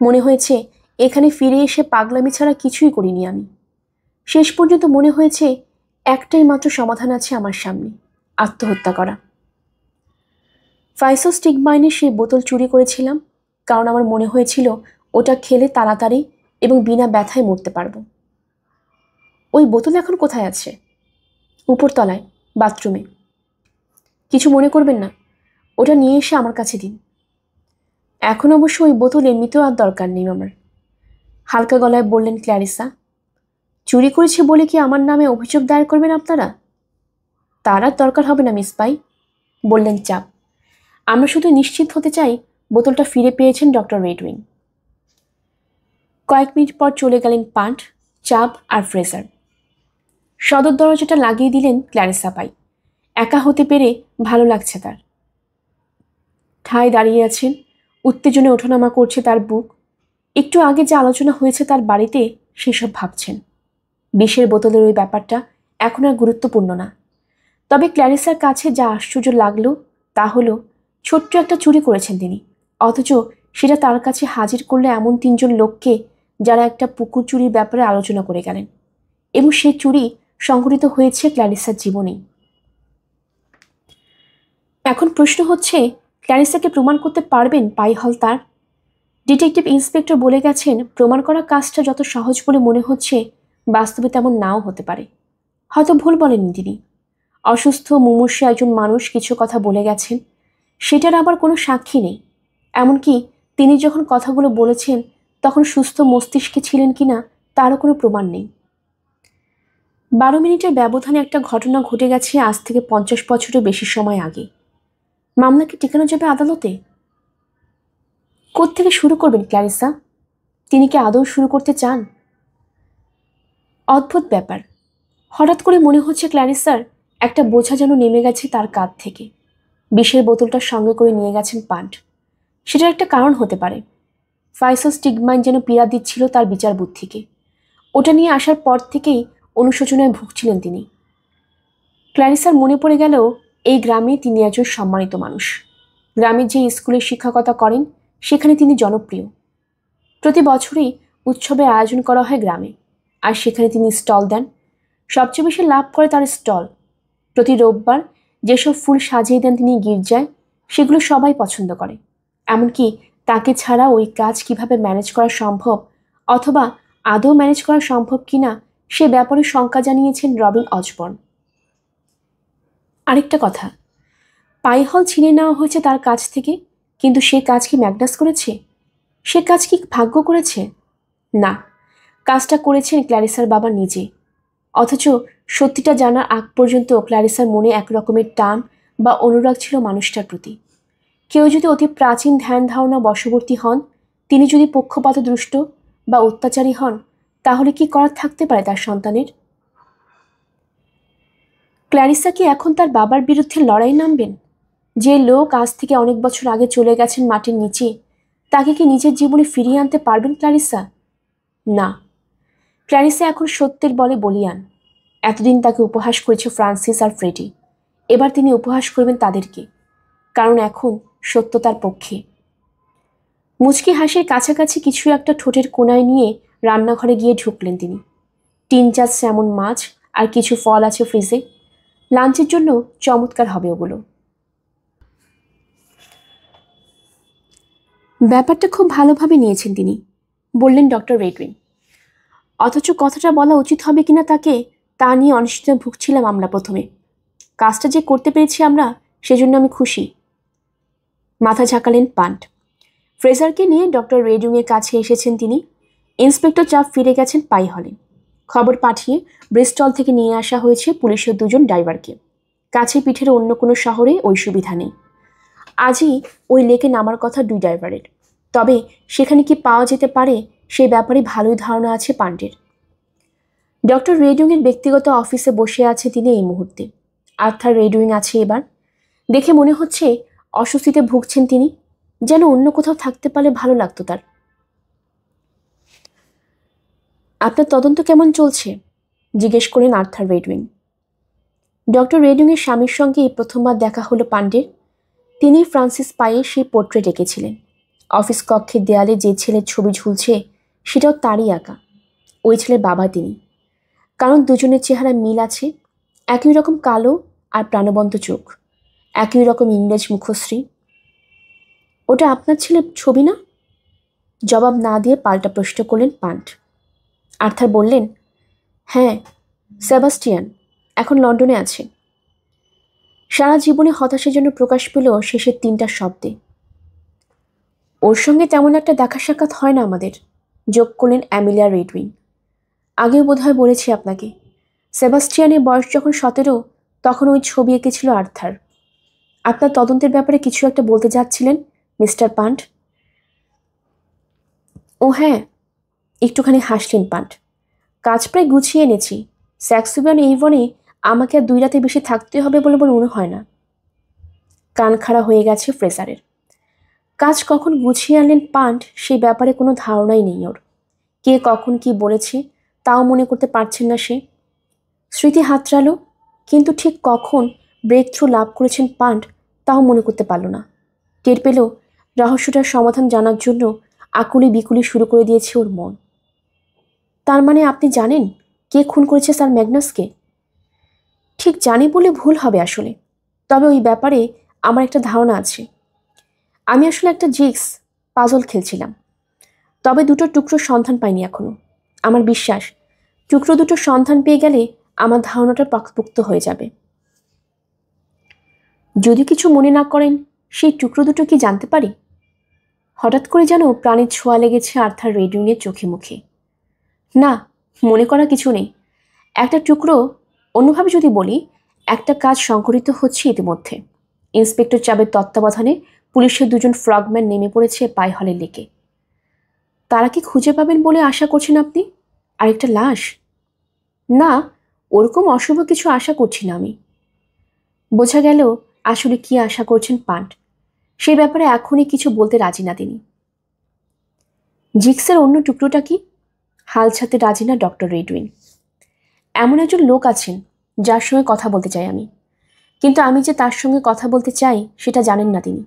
মনে হয়েছে এখানে ফিরে এসে পাগলামি ছাড়া কিছুই করিনি আমি। শেষ পর্যন্ত মনে হয়েছে একটাই মাত্র সমাধান আছে আমার সামনে, আত্মহত্যা করা। ফাইসোস্টিগমাইনের সেই বোতল চুরি করেছিলাম, কারণ আমার মনে হয়েছিল ওটা খেলে তাড়াতাড়ি এবং বিনা ব্যথায় মরতে পারবো। ওই বোতল এখন কোথায় আছে? উপরতলায়, বাথরুমে। কিছু মনে করবেন না, ওটা নিয়ে এসে আমার কাছে দিন। এখন অবশ্য ওই বোতল এমনিতেও আর দরকার নেই আমার, হালকা গলায় বললেন ক্ল্যারিসা। চুরি করেছে বলে কি আমার নামে অভিযোগ দায়ের করবেন আপনারা? তার আর দরকার হবে না মিস পাই, বললেন চাপ। আমরা শুধু নিশ্চিত হতে চাই বোতলটা ফিরে পেয়েছেন ডক্টর রেডউইং। কয়েক মিনিট পর চলে গেলেন পান্ট, চাপ আর ফ্রেজার। সদর দরজাটা লাগিয়ে দিলেন ক্ল্যারিসা পাই। একা হতে পেরে ভালো লাগছে তার। ঠায় দাঁড়িয়ে আছেন, উত্তেজনে ওঠানামা করছে তার বুক। একটু আগে যে আলোচনা হয়েছে তার বাড়িতে সেসব ভাবছেন। বিষের বোতলের ওই ব্যাপারটা এখন আর গুরুত্বপূর্ণ না। তবে ক্ল্যারিসার কাছে যা আশ্চর্য লাগলো তা হলো ছোট্ট একটা চুরি করেছেন তিনি, অথচ সেটা তার কাছে হাজির করলে এমন তিনজন লোককে যারা একটা পুকুর চুরির ব্যাপারে আলোচনা করে গেলেন, এবং সেই চুরি সংঘটিত হয়েছে ক্ল্যারিসার জীবনেই। এখন প্রশ্ন হচ্ছে, ক্ল্যারিসাকে প্রমাণ করতে পারবেন পাইহল তার? ডিটেকটিভ ইন্সপেক্টর বলে গেছেন প্রমাণ করা কাজটা যত সহজ বলে মনে হচ্ছে বাস্তবে তেমন নাও হতে পারে। হয়তো ভুল বলেননি তিনি। অসুস্থ মুমূর্ষু একজন মানুষ কিছু কথা বলে গেছেন, সেটার আবার কোনো সাক্ষী নেই। এমনকি তিনি যখন কথাগুলো বলেছেন তখন সুস্থ মস্তিষ্কে ছিলেন কিনা তারও কোনো প্রমাণ নেই। 12 মিনিটের ব্যবধানে একটা ঘটনা ঘটে গেছে আজ থেকে 50 বছরের বেশি সময় আগে। মামলাকে টিকানো যাবে আদালতে? কোত্থেকে শুরু করবেন ক্ল্যারিসা? তিনি কি আদৌ শুরু করতে চান? অদ্ভুত ব্যাপার, হঠাৎ করে মনে হচ্ছে ক্ল্যারিসার একটা বোঝা যেন নেমে গেছে তার কাঁধ থেকে। বিষের বোতলটা সঙ্গে করে নিয়ে গেছেন পান্ট। সেটার একটা কারণ হতে পারে। ফাইসোস্টিগমাইন যেন পীড়া দিচ্ছিল তার বিচার বুদ্ধিকে। ওটা নিয়ে আসার পর থেকেই অনুশোচনায় ভুগছিলেন তিনি। ক্ল্যারিসার মনে পড়ে গেল এই গ্রামে তিনি একজন সম্মানিত মানুষ। গ্রামের যে স্কুলে শিক্ষকতা করেন সেখানে তিনি জনপ্রিয়। প্রতি বছরই উৎসবের আয়োজন করা হয় গ্রামে, আর সেখানে তিনি স্টল দেন। সবচেয়ে বেশি লাভ করে তার স্টল। প্রতি রোববার যেসব ফুল সাজিয়ে দেন তিনি গির্জায়, সেগুলো সবাই পছন্দ করে। এমনকি তাকে ছাড়া ওই কাজ কিভাবে ম্যানেজ করা সম্ভব, অথবা আদৌ ম্যানেজ করা সম্ভব কিনা, সে ব্যাপারে শঙ্কা জানিয়েছেন রবিন অসবর্ন। আরেকটা কথা, পাইহল ছিনিয়ে নেওয়া হয়েছে তার কাছ থেকে, কিন্তু সে কাজ কি ম্যাগনাস করেছে? সে কাজ কি ভাগ্য করেছে? না, কাজটা করেছেন ক্ল্যারিসার বাবা নিজে। অথচ সত্যিটা জানার আগ পর্যন্ত ক্ল্যারিসার মনে এক রকমের টান বা অনুরাগ ছিল মানুষটার প্রতি। কেউ যদি অতি প্রাচীন ধ্যান ধারণা বশবর্তী হন, তিনি যদি পক্ষপাতদুষ্ট বা অত্যাচারী হন, তাহলে কি করার থাকতে পারে তার সন্তানের? ক্ল্যারিসা কি এখন তার বাবার বিরুদ্ধে লড়াই নামবেন? যে লোক আজ থেকে অনেক বছর আগে চলে গেছেন মাটির নিচে, তাকে কি নিজের জীবনে ফিরিয়ে আনতে পারবেন ক্ল্যারিসা? না, ক্ল্যারিসা এখন সত্যের বলে বলিয়ান। এতদিন তাকে উপহাস করেছে ফ্রান্সিস আর ফ্রেডি, এবার তিনি উপহাস করবেন তাদেরকে, কারণ এখন সত্য তার পক্ষে। মুচকি হাসির কাছাকাছি কিছু একটা ঠোঁটের কোনায় নিয়ে রান্নাঘরে গিয়ে ঢুকলেন তিনি। 3-4 স্যামন মাছ আর কিছু ফল আছে ফ্রিজে। লাঞ্চের জন্য চমৎকার হবে ওগুলো। ব্যাপারটা খুব ভালোভাবে নিয়েছেন তিনি, বললেন ডক্টর রেডউইন। অথচ কথাটা বলা উচিত হবে কিনা তাকে, তা নিয়ে অনিশ্চয়তায় ভুগছিলাম আমরা প্রথমে। কাজটা যে করতে পেরেছি আমরা, সেজন্য আমি খুশি। মাথা ঝাঁকালেন পান্ট। ফ্রেজারকে নিয়ে ডক্টর রেডউইনের কাছে এসেছেন তিনি। ইন্সপেক্টর চাপ ফিরে গেছেন পাই হলে। খবর পাঠিয়ে ব্রিস্টল থেকে নিয়ে আসা হয়েছে পুলিশের 2 জন ড্রাইভারকে। কাছে পিঠের অন্য কোনো শহরে ওই সুবিধা নেই। আজই ওই লেকে নামার কথা 2 ড্রাইভারের। তবে সেখানে কি পাওয়া যেতে পারে, সেই ব্যাপারে ভালোই ধারণা আছে পান্ডের। ডক্টর রেডউইনের ব্যক্তিগত অফিসে বসে আছে তিনি এই মুহূর্তে। আর্থার রেডউইন আছে এবার। দেখে মনে হচ্ছে অস্বস্তিতে ভুগছেন তিনি, যেন অন্য কোথাও থাকতে পারলে ভালো লাগতো তার। আপনার তদন্ত কেমন চলছে? জিজ্ঞেস করলেন আর্থার রেডউইন। ডক্টর রেডউইনের স্বামীর সঙ্গে এই প্রথমবার দেখা হলো পান্ডের। তিনি ফ্রান্সিস পাইয়ের সেই পোর্ট্রেট এঁকেছিলেন। অফিস কক্ষের দেয়ালে যে ছেলের ছবি ঝুলছে, সেটাও তারই আঁকা। ওই ছেলের বাবা তিনি। কারণ দুজনের চেহারা মিল আছে, একই রকম কালো আর প্রাণবন্ত চোখ, একই রকম ইংরেজ মুখশ্রী। ওটা আপনার ছেলের ছবি না? জবাব না দিয়ে পাল্টা প্রশ্ন করলেন পান্ট। আর্থার বললেন, হ্যাঁ, সেবাস্টিয়ান এখন লন্ডনে আছে। সারা জীবনে হতাশার জন্য প্রকাশ পেল শেষের 3টা শব্দে। ওর সঙ্গে তেমন একটা দেখা সাক্ষাৎ হয় না আমাদের, যোগ করলেন অ্যামিলিয়া রেডউইন। আগেও বোধহয় বলেছি আপনাকে, সেবাস্টিয়ানের বয়স যখন 17, তখন ওই ছবি এঁকেছিল আর্থার। আপনার তদন্তের ব্যাপারে কিছু একটা বলতে যাচ্ছিলেন মিস্টার পান্ট। ও হ্যাঁ, একটুখানি হাসলেন পান্ট। কাজ প্রায় গুছিয়ে এনেছি। স্যাক্সুবিয়ান এইভনে আমাকে আর 2 রাতে বেশি থাকতে হবে বলে মনে হয় না। কান খাড়া হয়ে গেছে ফ্রেজারের। কাজ কখন গুছিয়ে আনলেন পান্ট, সেই ব্যাপারে কোনো ধারণাই নেই ওর। কে কখন কি বলেছে তাও মনে করতে পারছেন না সে। স্মৃতি হাতড়ালো, কিন্তু ঠিক কখন ব্রেক থ্রু লাভ করেছেন পান্ট, তাও মনে করতে পারল না। টের পেল রহস্যটার সমাধান জানার জন্য আকুলি বিকুলি শুরু করে দিয়েছে ওর মন। তার মানে আপনি জানেন কে খুন করেছে স্যার ম্যাগনাসকে? ঠিক জানি বলে ভুল হবে আসলে, তবে ওই ব্যাপারে আমার একটা ধারণা আছে। আমি আসলে একটা জিক্স পাজল খেলছিলাম, তবে 2টো টুকরোর সন্ধান পাইনি এখনো। আমার বিশ্বাস টুকরো 2টোর সন্ধান পেয়ে গেলে আমার ধারণাটা পাকাপোক্ত হয়ে যাবে। যদি কিছু মনে না করেন, সেই টুকরো 2টো কি জানতে পারি? হঠাৎ করে যেন প্রাণের ছোঁয়া লেগেছে আর্থার রেডউইনের চোখে মুখে। না, মনে করা কিছু নেই। একটা টুকরো, অন্যভাবে যদি বলি, একটা কাজ সংঘটিত হচ্ছে ইতিমধ্যে। ইন্সপেক্টর চাবের তত্ত্বাবধানে পুলিশের 2 জন ফ্রগম্যান নেমে পড়েছে পাই হলের লেকে। তারা কি খুঁজে পাবেন বলে আশা করছেন আপনি? আরেকটা লাশ? না, ওরকম অশুভ কিছু আশা করছি না আমি। বোঝা গেল আসলে কি আশা করছেন পান্ট, সে ব্যাপারে এখনই কিছু বলতে রাজি না তিনি। জিক্সের অন্য টুকরোটা কি? হাল ছাড়তে রাজি না ডক্টর রেডউইন। এমন একজন লোক আছেন যার সঙ্গে কথা বলতে চাই আমি, কিন্তু আমি যে তার সঙ্গে কথা বলতে চাই সেটা জানেন না তিনি।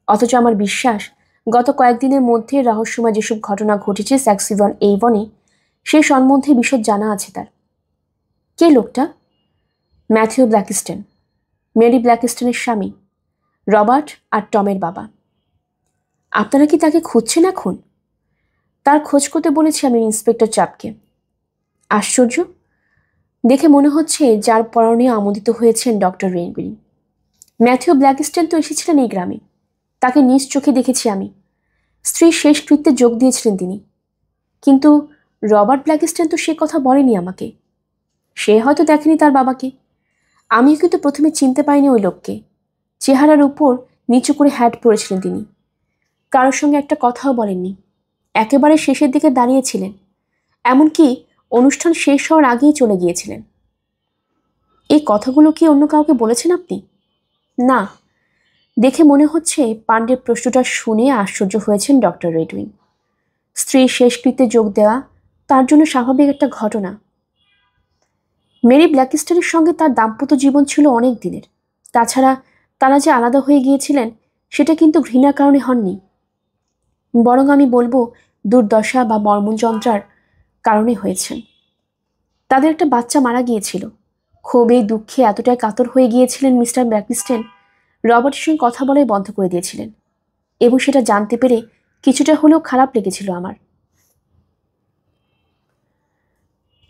অথচ আমার বিশ্বাস গত কয়েকদিনের মধ্যে রহস্যময় যেসব ঘটনা ঘটেছে স্যাক্সিভন এইবনে, সে সম্বন্ধে বিশদ জানা আছে তার। কে লোকটা? ম্যাথিউ ব্ল্যাকিস্টন, মেরি ব্ল্যাকিস্টনের স্বামী, রবার্ট আর টমের বাবা। আপনারা কি তাকে খুঁজছেন এখন? তার খোঁজ করতে বলেছি আমি ইন্সপেক্টর চাপকে। আশ্চর্য, দেখে মনে হচ্ছে যার পরনে আমোদিত হয়েছেন ডক্টর রেনবিল। ম্যাথিউ ব্ল্যাকিস্টন তো এসেছিলেন এই গ্রামে, তাকে নিজ চোখে দেখেছি আমি। স্ত্রীর শেষকৃত্যে যোগ দিয়েছিলেন তিনি। কিন্তু রবার্ট ব্ল্যাকিস্টন তো সে কথা বলেনি আমাকে। সে হয়তো দেখেনি তার বাবাকে। আমিও কিন্তু প্রথমে চিনতে পাইনি ওই লোককে। চেহারার উপর নিচু করে হ্যাট পরেছিলেন তিনি। কারোর সঙ্গে একটা কথাও বলেননি, একেবারে শেষের দিকে দাঁড়িয়েছিলেন, এমনকি অনুষ্ঠান শেষ হওয়ার আগেই চলে গিয়েছিলেন। এই কথাগুলো কি অন্য কাউকে বলেছেন আপনি? না। দেখে মনে হচ্ছে পাণ্ডের প্রশ্নটা শুনে আশ্চর্য হয়েছেন ডক্টর রেডউইন। স্ত্রীর শেষকৃত্যে যোগ দেওয়া তার জন্য স্বাভাবিক একটা ঘটনা। মেরি ব্ল্যাকিস্টনের সঙ্গে তার দাম্পত্য জীবন ছিল অনেক দিনের। তাছাড়া তারা যে আলাদা হয়ে গিয়েছিলেন সেটা কিন্তু ঘৃণার কারণে হননি, বরং আমি বলবো দুর্দশা বা মর্মযন্ত্রার কারণে হয়েছেন। তাদের একটা বাচ্চা মারা গিয়েছিল। ক্ষোভে দুঃখে এতটাই কাতর হয়ে গিয়েছিলেন মিস্টার ব্ল্যাকিস্টন, রবার্টের সঙ্গে কথা বলাই বন্ধ করে দিয়েছিলেন। এবং সেটা জানতে পেরে কিছুটা হলেও খারাপ লেগেছিল আমার।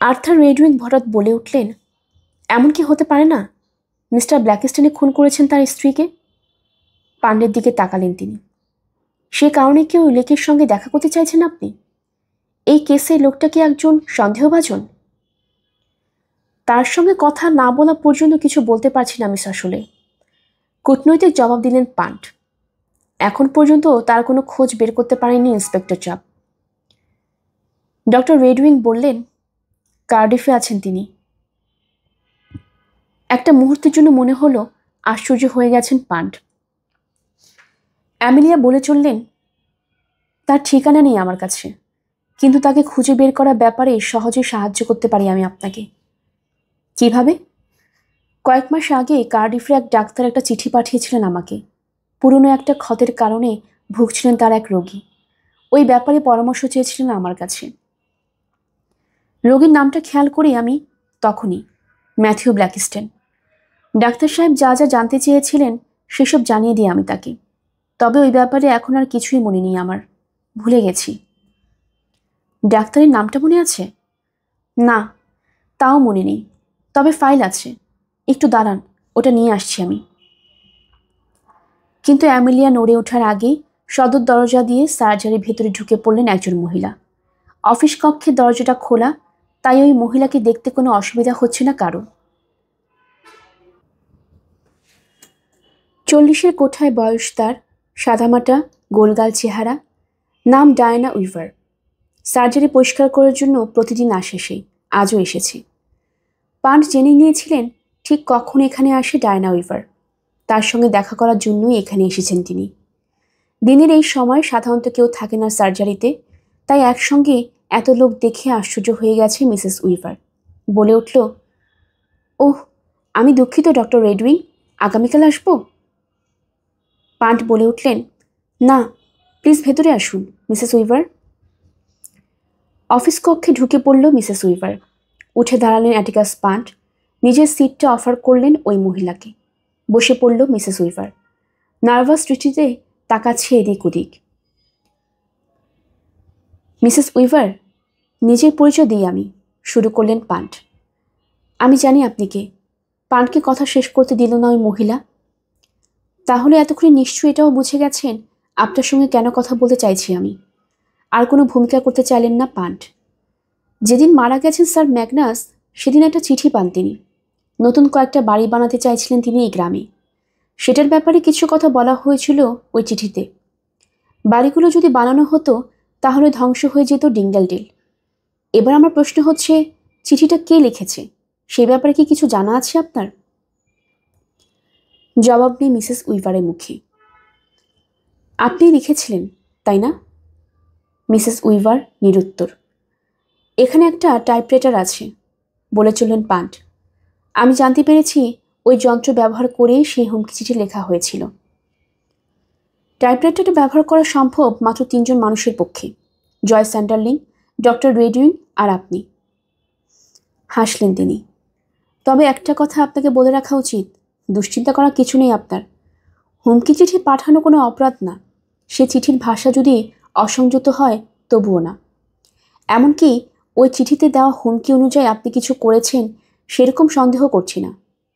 আর্থার রেডউইন হঠাৎ বলে উঠলেন, এমন কি হতে পারে না মিস্টার ব্ল্যাকিস্টনে খুন করেছেন তার স্ত্রীকে? পাণ্ডের দিকে তাকালেন তিনি। সে কারণে কি ওই লেকের সঙ্গে দেখা করতে চাইছেন আপনি? এই কেসে লোকটা কি একজন সন্দেহভাজন? তার সঙ্গে কথা না বলা পর্যন্ত কিছু বলতে পারছি না মিস আসলে, কূটনৈতিক জবাব দিলেন পান্ট। এখন পর্যন্ত তার কোনো খোঁজ বের করতে পারেননি ইন্সপেক্টর চাপ। ডক্টর রেডউইং বললেন, কার্ডিফে আছেন তিনি। একটা মুহূর্তের জন্য মনে হলো আশ্চর্য হয়ে গেছেন পান্ট। অ্যামেলিয়া বলে চললেন, তার ঠিকানা নেই আমার কাছে, কিন্তু তাকে খুঁজে বের করার ব্যাপারে সহজে সাহায্য করতে পারি আমি আপনাকে। কিভাবে? কয়েক মাস আগে কার্ডিফে এক ডাক্তার একটা চিঠি পাঠিয়েছিলেন আমাকে। পুরনো একটা ক্ষতের কারণে ভুগছিলেন তার এক রোগী। ওই ব্যাপারে পরামর্শ চেয়েছিলেন আমার কাছে। রোগীর নামটা খেয়াল করি আমি তখনই, ম্যাথিউ ব্ল্যাকিস্টন। ডাক্তার সাহেব যা যা জানতে চেয়েছিলেন সেসব জানিয়ে দিই আমি তাকে। তবে ওই ব্যাপারে এখন আর কিছুই মনে নেই আমার, ভুলে গেছি। ডাক্তারের নামটা মনে আছে? না, তাও মনে নেই, তবে ফাইল আছে। একটু দাঁড়ান, ওটা নিয়ে আসছি আমি। কিন্তু অ্যামেলিয়া নড়ে ওঠার আগেই সদর দরজা দিয়ে সার্জারির ভেতরে ঢুকে পড়লেন একজন মহিলা। অফিস কক্ষে দরজাটা খোলা, তাই ওই মহিলাকে দেখতে কোনো অসুবিধা হচ্ছে না কারো। 40-এর কোঠায় বয়স তার, সাদামাটা গোলগাল চেহারা, নাম ডায়না উইভার। সার্জারি পরিষ্কার করার জন্য প্রতিদিন আসে সে, আজও এসেছে। পান্ট জেনে নিয়েছিলেন ঠিক কখন এখানে আসে ডায়না উইভার। তার সঙ্গে দেখা করার জন্যই এখানে এসেছেন তিনি। দিনের এই সময় সাধারণত কেউ থাকে না সার্জারিতে, তাই একসঙ্গে এত লোক দেখে আশ্চর্য হয়ে গেছে মিসেস উইভার। বলে উঠল, ওহ, আমি দুঃখিত ডক্টর রেডউইং, আগামীকাল আসবো? পান্ট বলে উঠলেন, না, প্লিজ ভেতরে আসুন মিসেস উইভার। অফিস কক্ষে ঢুকে পড়ল মিসেস উইভার। উঠে দাঁড়ালেন অ্যাটিকাস পান্ট, নিজের সিটটা অফার করলেন ওই মহিলাকে। বসে পড়ল মিসেস উইভার, নার্ভাস দৃষ্টিতে তাকাচ্ছে এদিক ওদিক। মিসেস উইভার, নিজের পরিচয় দিই আমি, শুরু করলেন পান্ট। আমি জানি আপনি কে। পান্টকে কথা শেষ করতে দিল না ওই মহিলা। তাহলে এতক্ষণে নিশ্চয়ই এটাও বুঝে গেছেন আপনার সঙ্গে কেন কথা বলতে চাইছি আমি। আর কোনো ভূমিকা করতে চাইলেন না পান্ট। যেদিন মারা গেছেন স্যার ম্যাগনাস, সেদিন একটা চিঠি পান তিনি। নতুন কয়েকটা বাড়ি বানাতে চাইছিলেন তিনি এই গ্রামে। সেটার ব্যাপারে কিছু কথা বলা হয়েছিল ওই চিঠিতে। বাড়িগুলো যদি বানানো হতো তাহলে ধ্বংস হয়ে যেত ডিঙ্গেলডেল। এবার আমার প্রশ্ন হচ্ছে, চিঠিটা কে লিখেছে? সে ব্যাপারে কি কিছু জানা আছে আপনার? জবাব নেই মিসেস উইভারের মুখে। আপনি লিখেছিলেন, তাই না? মিসেস উইভার নিরুত্তর। এখানে একটা টাইপরাইটার আছে, বলে চললেন পান্ট। আমি জানতে পেরেছি ওই যন্ত্র ব্যবহার করেই সেই হুমকি চিঠি লেখা হয়েছিল। টাইপরাইটারটা ব্যবহার করা সম্ভব মাত্র 3 জন মানুষের পক্ষে, জয় স্যান্ডারলিং, ডক্টর রেডউইন আর আপনি। হাসলেন তিনি। তবে একটা কথা আপনাকে বলে রাখা উচিত, দুশ্চিন্তা করার কিছু নেই আপনার। হুমকি চিঠি পাঠানো কোনো অপরাধ না। সে চিঠির ভাষা যদি অসংযত হয় তবুও না। এমনকি ওই চিঠিতে দেওয়া হুমকি অনুযায়ী আপনি কিছু করেছেন সেরকম সন্দেহ করছি না।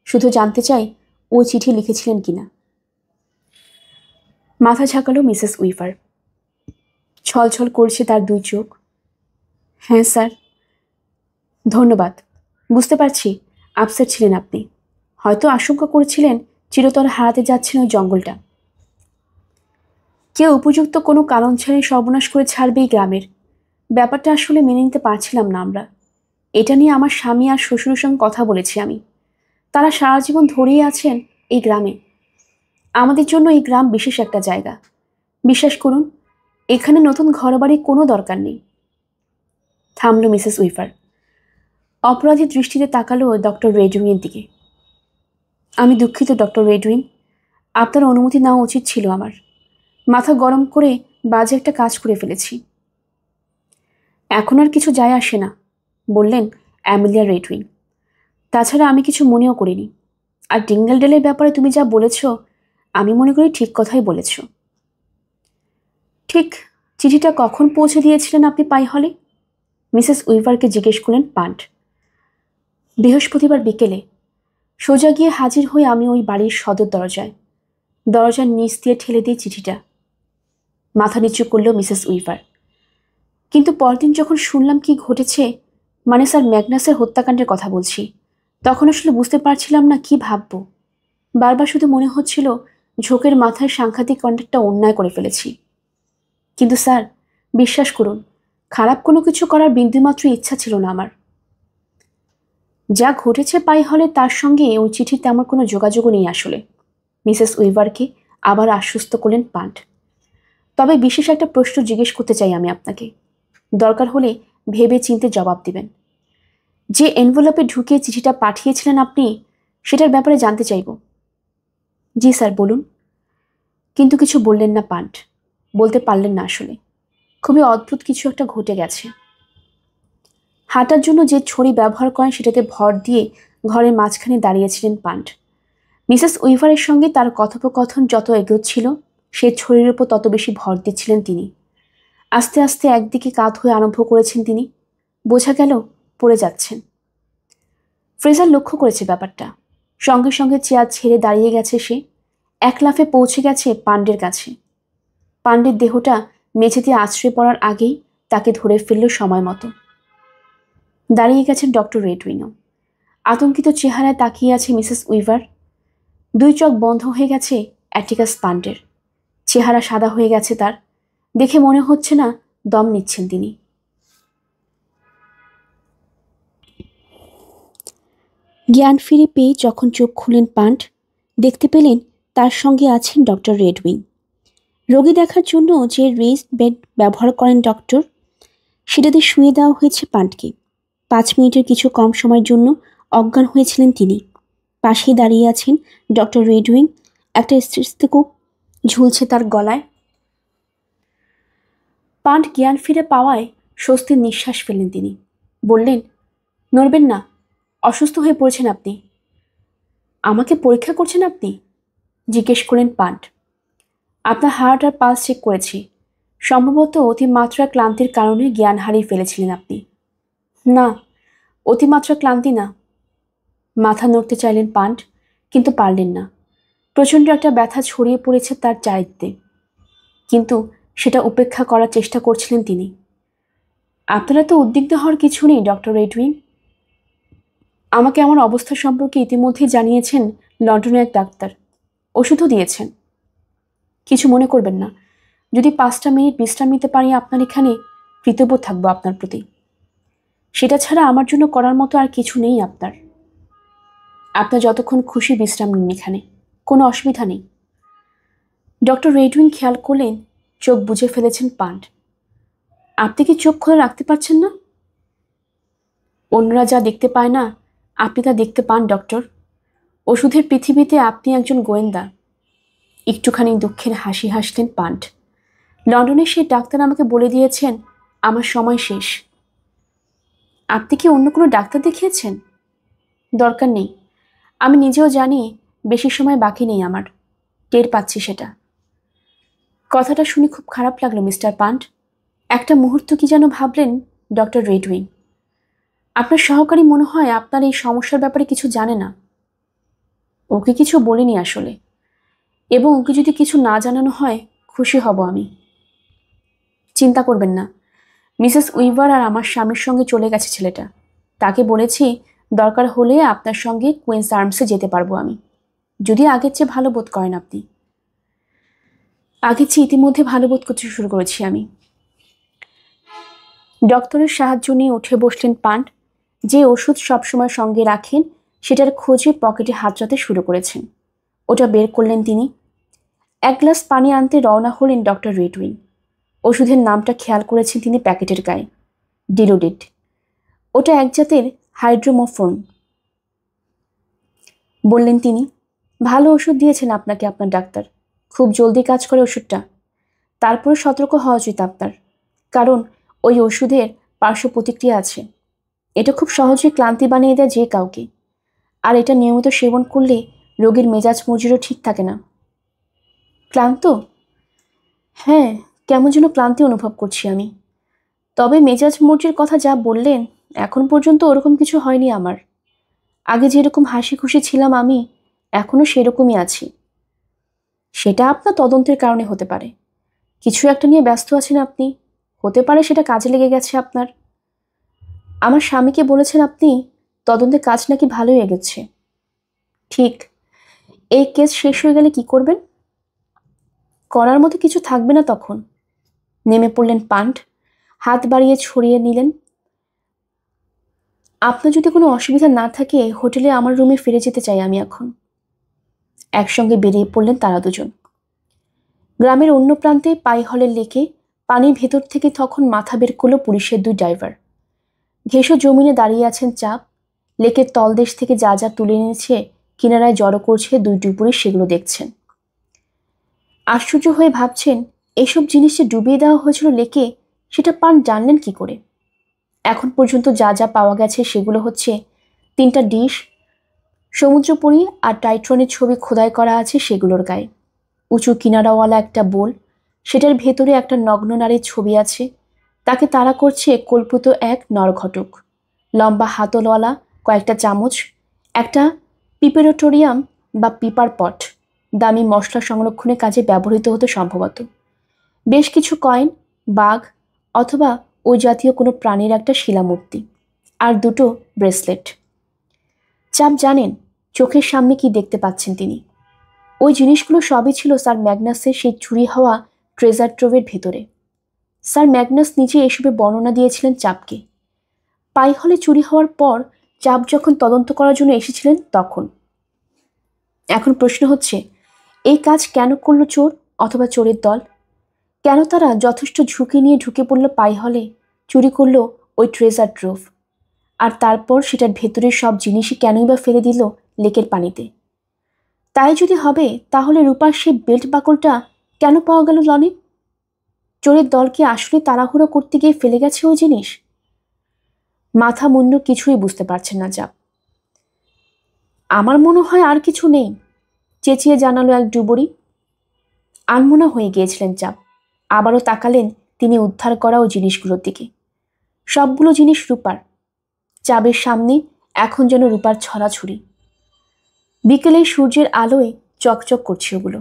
শুধু জানতে চাই ওই চিঠি লিখেছিলেন কিনা। মাথা ঝাঁকালো মিসেস উইভার। ছলছল করছে তার 2 চোখ। হ্যাঁ স্যার। ধন্যবাদ। বুঝতে পারছি আপসেট ছিলেন আপনি। হয়তো আশঙ্কা করেছিলেন চিরতর হারাতে যাচ্ছেন ওই জঙ্গলটা। কেউ উপযুক্ত কোনো কারণ ছাড়াই সর্বনাশ করে ছাড়বে এই গ্রামের। ব্যাপারটা আসলে মেনে নিতে পারছিলাম না আমরা। এটা নিয়ে আমার স্বামী আর শ্বশুরের সঙ্গে কথা বলেছি আমি। তারা সারা জীবন ধরেই আছেন এই গ্রামে। আমাদের জন্য এই গ্রাম বিশেষ একটা জায়গা। বিশ্বাস করুন, এখানে নতুন ঘরবাড়ির কোনো দরকার নেই। থামল মিসেস উইভার। অপরাধী দৃষ্টিতে তাকালো ডক্টর রেডউইনের দিকে। আমি দুঃখিত ডক্টর রেডউইন, আপনার অনুমতি নেওয়া উচিত ছিল আমার। মাথা গরম করে বাজে একটা কাজ করে ফেলেছি। এখন আর কিছু যায় আসে না, বললেন অ্যামেলিয়া রেডউইন। তাছাড়া আমি কিছু মনেও করিনি। আর ডিঙ্গলডেলের ব্যাপারে তুমি যা বলেছ, আমি মনে করি ঠিক কথাই বলেছ। ঠিক চিঠিটা কখন পৌঁছে দিয়েছিলেন আপনি পাই হলে? মিসেস উইভারকে জিজ্ঞেস করলেন পান্ট। বৃহস্পতিবার বিকেলে। সোজা গিয়ে হাজির হয়ে আমি ওই বাড়ির সদর দরজায়। দরজার নিচ দিয়ে ঠেলে দিই চিঠিটা। মাথা নিচু করল মিসেস উইভার। কিন্তু পরদিন যখন শুনলাম কি ঘটেছে, মানে স্যার ম্যাগনাসের হত্যাকাণ্ডের কথা বলছি, তখন আসলে বুঝতে পারছিলাম না কি ভাবব। বারবার শুধু মনে হচ্ছিল ঝোঁকের মাথায় সাংঘাতিক কন্ডাক্টটা অন্যায় করে ফেলেছি। কিন্তু স্যার বিশ্বাস করুন, খারাপ কোনো কিছু করার বিন্দুমাত্র ইচ্ছা ছিল না আমার। যা ঘটেছে পাই হলে তার সঙ্গে ওই চিঠিতে আমার কোনো যোগাযোগও নেই আসলে। মিসেস উইভারকে আবার আশ্বস্ত করলেন পান্ট। তবে বিশেষ একটা প্রশ্ন জিজ্ঞেস করতে চাই আমি আপনাকে। দরকার হলে ভেবে চিন্তে জবাব দিবেন। যে এনভেলপে ঢুকিয়ে চিঠিটা পাঠিয়েছিলেন আপনি, সেটার ব্যাপারে জানতে চাইব। জি স্যার, বলুন। কিন্তু কিছু বললেন না পান্ট। বলতে পারলেন না আসলে। খুবই অদ্ভুত কিছু একটা ঘটে গেছে। হাঁটার জন্য যে ছড়ি ব্যবহার করেন সেটাতে ভর দিয়ে ঘরের মাঝখানে দাঁড়িয়েছিলেন পান্ট। মিসেস উইভারের সঙ্গে তার কথোপকথন যত এগোচ্ছিল, সে ছড়ির উপর তত বেশি ভর দিচ্ছিলেন তিনি। আস্তে আস্তে একদিকে কাত হয়ে আরম্ভ করেছেন তিনি। বোঝা গেল পড়ে যাচ্ছেন। ফ্রেজার লক্ষ্য করেছে ব্যাপারটা। সঙ্গে সঙ্গে চেয়ার ছেড়ে দাঁড়িয়ে গেছে সে। এক লাফে পৌঁছে গেছে পান্ডের কাছে। পান্ডের দেহটা মেঝেতে আছড়ে পড়ার আগেই তাকে ধরে ফেলল সময় মতো। দাঁড়িয়ে গেছেন ডক্টর রেডউইনও। আতঙ্কিত চেহারায় তাকিয়ে আছে মিসেস উইভার। 2 চোখ বন্ধ হয়ে গেছে অ্যাটিকাস পান্ডের। চেহারা সাদা হয়ে গেছে তার। দেখে মনে হচ্ছে না দম নিচ্ছেন তিনি। জ্ঞান ফিরে পেয়ে যখন চোখ খুলেন পান্ট, দেখতে পেলেন তার সঙ্গে আছেন ডক্টর রেডউইন। রোগী দেখার জন্য যে রেজড বেড ব্যবহার করেন ডক্টর, সেটাতে শুয়ে দেওয়া হয়েছে পান্টকে। 5 মিনিটের কিছু কম সময়ের জন্য অজ্ঞান হয়েছিলেন তিনি। পাশেই দাঁড়িয়ে আছেন ডক্টর রেডউইন। একটা স্টেথোস্কোপ ঝুলছে তার গলায়। পান্ট জ্ঞান ফিরে পাওয়ায় স্বস্তির নিঃশ্বাস ফেললেন তিনি। বললেন, নড়বেন না, অসুস্থ হয়ে পড়েছেন আপনি। আমাকে পরীক্ষা করছেন আপনি? জিজ্ঞেস করলেন পান্ট। আপনার হার্ট আর পালস চেক করেছি। সম্ভবত অতিমাত্রা ক্লান্তির কারণে জ্ঞান হারিয়ে ফেলেছিলেন আপনি। না, অতিমাত্রা ক্লান্তি না। মাথা নড়তে চাইলেন পান্ট, কিন্তু পারলেন না। প্রচণ্ড একটা ব্যথা ছড়িয়ে পড়েছে তার চারিদিকে, কিন্তু সেটা উপেক্ষা করার চেষ্টা করছিলেন তিনি। আপনারা তো উদ্বিগ্ন হওয়ার কিছু নেই ডক্টর রেডউইন। আমাকে আমার অবস্থা সম্পর্কে ইতিমধ্যেই জানিয়েছেন লন্ডনের এক ডাক্তার। ওষুধও দিয়েছেন। কিছু মনে করবেন না। যদি 5টা মিনিট বিশ্রাম নিতে পারি আপনার এখানে, কৃতজ্ঞ থাকবো আপনার প্রতি। সেটা ছাড়া আমার জন্য করার মতো আর কিছু নেই আপনার। আপনার যতক্ষণ খুশি বিশ্রাম নিন এখানে, কোনো অসুবিধা নেই। ডক্টর রেডউইন খেয়াল করলেন চোখ বুজে ফেলেছেন পান্ট। আপনি কি চোখ খোলা রাখতে পারছেন না? অন্যরা যা দেখতে পায় না আপনি তা দেখতে পান ডক্টর। ওষুধের পৃথিবীতে আপনি একজন গোয়েন্দা। একটুখানি দুঃখের হাসি হাসলেন পান্ট। লন্ডনের সেই ডাক্তার আমাকে বলে দিয়েছেন আমার সময় শেষ। আপনি কি অন্য কোনো ডাক্তার দেখিয়েছেন? দরকার নেই, আমি নিজেও জানি বেশি সময় বাকি নেই আমার, টের পাচ্ছি সেটা। কথাটা শুনে খুব খারাপ লাগলো মিস্টার পান্ট। একটা মুহূর্ত কি যেন ভাবলেন ডক্টর রেডউইন। আপনার সহকারী মনে হয় আপনার এই সমস্যার ব্যাপারে কিছু জানে না। ওকে কিছু বলিনি আসলে, এবং ওকে যদি কিছু না জানানো হয় খুশি হব আমি। চিন্তা করবেন না, মিসেস উইভার আর আমার স্বামীর সঙ্গে চলে গেছে ছেলেটা। তাকে বলেছি দরকার হলে আপনার সঙ্গে কুইন্স আর্মসে যেতে পারবো আমি, যদি আগের চেয়ে ভালো বোধ করেন আপনি। আগের চেয়ে ইতিমধ্যে ভালো বোধ করতে শুরু করেছি আমি। ডক্টরের সাহায্য নিয়ে উঠে বসলেন পান্ট। যে ওষুধ সবসময় সঙ্গে রাখেন সেটার খোঁজে পকেটে হাতড়াতে শুরু করেছেন। ওটা বের করলেন তিনি। এক গ্লাস পানি আনতে রওনা হলেন ডক্টর রেডউইন। ওষুধের নামটা খেয়াল করেছেন তিনি প্যাকেটের গায়ে, ডিলোডিড। ওটা এক জাতের হাইড্রোমোফোন। বললেন তিনি, ভালো ওষুধ দিয়েছেন আপনাকে আপনার ডাক্তার, খুব জলদি কাজ করে ওষুধটা। তারপরে সতর্ক হওয়া উচিত আপনার, কারণ ওই ওষুধের পার্শ্ব প্রতিক্রিয়া আছে। এটা খুব সহজেই ক্লান্তি বানিয়ে দেয় যে কাউকে, আর এটা নিয়মিত সেবন করলে রোগীর মেজাজ মজিরও ঠিক থাকে না। ক্লান্ত? হ্যাঁ, কেমন যেন ক্লান্তি অনুভব করছি আমি। তবে মেজাজ মর্জির কথা যা বললেন, এখন পর্যন্ত ওরকম কিছু হয়নি আমার। আগে যেরকম হাসি খুশি ছিলাম আমি এখনো সেরকমই আছি। সেটা আপনার তদন্তের কারণে হতে পারে, কিছু একটা নিয়ে ব্যস্ত আছেন আপনি, হতে পারে সেটা কাজে লেগে গেছে আপনার। আমার স্বামীকে বলেছেন আপনি তদন্তের কাজ নাকি ভালোই এগোচ্ছে। ঠিক, এই কেস শেষ হয়ে গেলে কি করবেন? করার মতো কিছু থাকবে না তখন। নেমে পড়লেন পান্ট, হাত বাড়িয়ে ছড়িয়ে নিলেন। আপনার যদি কোনো অসুবিধা না থাকে হোটেলে আমার রুমে ফিরে যেতে চাই আমি এখন। একসঙ্গে বেরিয়ে পড়লেন তারা দুজন। গ্রামের অন্য প্রান্তে পাইহলের লেকে পানির ভেতর থেকে তখন মাথা বের করল পুলিশের দুই ড্রাইভার। ঘেঁষো জমিনে দাঁড়িয়ে আছেন চাপ। লেকের তলদেশ থেকে যা যা তুলে এনেছে কিনারায় জড়ো করছে দুই ডুবুরি, সেগুলো দেখছেন। আশ্চর্য হয়ে ভাবছেন এসব জিনিস যে ডুবিয়ে দেওয়া হয়েছিল লেকে, সেটা পান জানলেন কি করে? এখন পর্যন্ত যা যা পাওয়া গেছে সেগুলো হচ্ছে 3টা ডিশ, সমুদ্রপুরী আর টাইট্রনের ছবি খোদাই করা আছে সেগুলোর গায়ে। উঁচু কিনারাওয়ালা একটা বোল, সেটার ভেতরে একটা নগ্ন নারীর ছবি আছে, তাকে তাড়া করছে কল্পিত এক নরঘটক। লম্বা হাতলওয়ালা কয়েকটা চামচ, একটা পিপেরোটোরিয়াম বা পিপার পট, দামি মশলা সংরক্ষণের কাজে ব্যবহৃত হতো সম্ভবত। বেশ কিছু কয়েন, বাঘ অথবা ওই জাতীয় কোনো প্রাণীর একটা শিলামূর্তি, আর 2টো ব্রেসলেট। চাপ জানেন চোখের সামনে কি দেখতে পাচ্ছেন তিনি। ওই জিনিসগুলো সবই ছিল স্যার ম্যাগনাসের সেই চুরি হওয়া ট্রেজার ট্রোভের ভেতরে। স্যার ম্যাগনাস নিজে এসবের বর্ণনা দিয়েছিলেন চাপকে। পাইহলে চুরি হওয়ার পর চাপ যখন তদন্ত করার জন্য এসেছিলেন তখন। এখন প্রশ্ন হচ্ছে, এই কাজ কেন করলো চোর অথবা চোরের দল? কেন তারা যথেষ্ট ঝুঁকি নিয়ে ঢুকে পড়ল পাইহলে, চুরি করলো ওই ট্রেজার ট্রোভ, আর তারপর সেটার ভেতরের সব জিনিসই কেনই বা ফেলে দিল লেকের পানিতে? তাই যদি হবে তাহলে রূপার সেই বেল্ট বাকলটা কেন পাওয়া গেল লনে? চোরের দলকে আসলে তাড়াহুড়ো করতে গিয়ে ফেলে গেছে ওই জিনিস। মাথা মুন্ডু কিছুই বুঝতে পারছেন না চাপ। আমার মনে হয় আর কিছু নেই, চেঁচিয়ে জানালো এক ডুবুরি। আনমনা হয়ে গিয়েছিলেন চাপ। আবারও তাকালেন তিনি উদ্ধার করা ওই জিনিসগুলোর দিকে। সবগুলো জিনিস রূপার। চাবের সামনে এখন যেন রূপার ছড়াছড়ি। বিকেলে সূর্যের আলোয় চকচক করছে ওগুলো।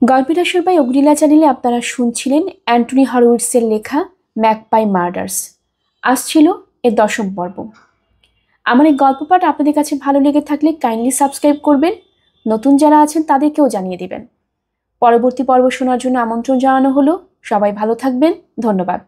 গল্পের বাই অগ্নিলা চ্যানেলে আপনারা শুনছিলেন অ্যান্টনি হরউইটসের লেখা ম্যাকপাই মার্ডার্স। আসছিল এর 10ম পর্ব। আমার এই গল্প পাঠ আপনাদের কাছে ভালো লেগে থাকলে কাইন্ডলি সাবস্ক্রাইব করবেন, নতুন যারা আছেন তাদেরকেও জানিয়ে দিবেন। পরবর্তী পর্ব শোনার জন্য আমন্ত্রণ জানানো হলো। সবাই ভালো থাকবেন, ধন্যবাদ।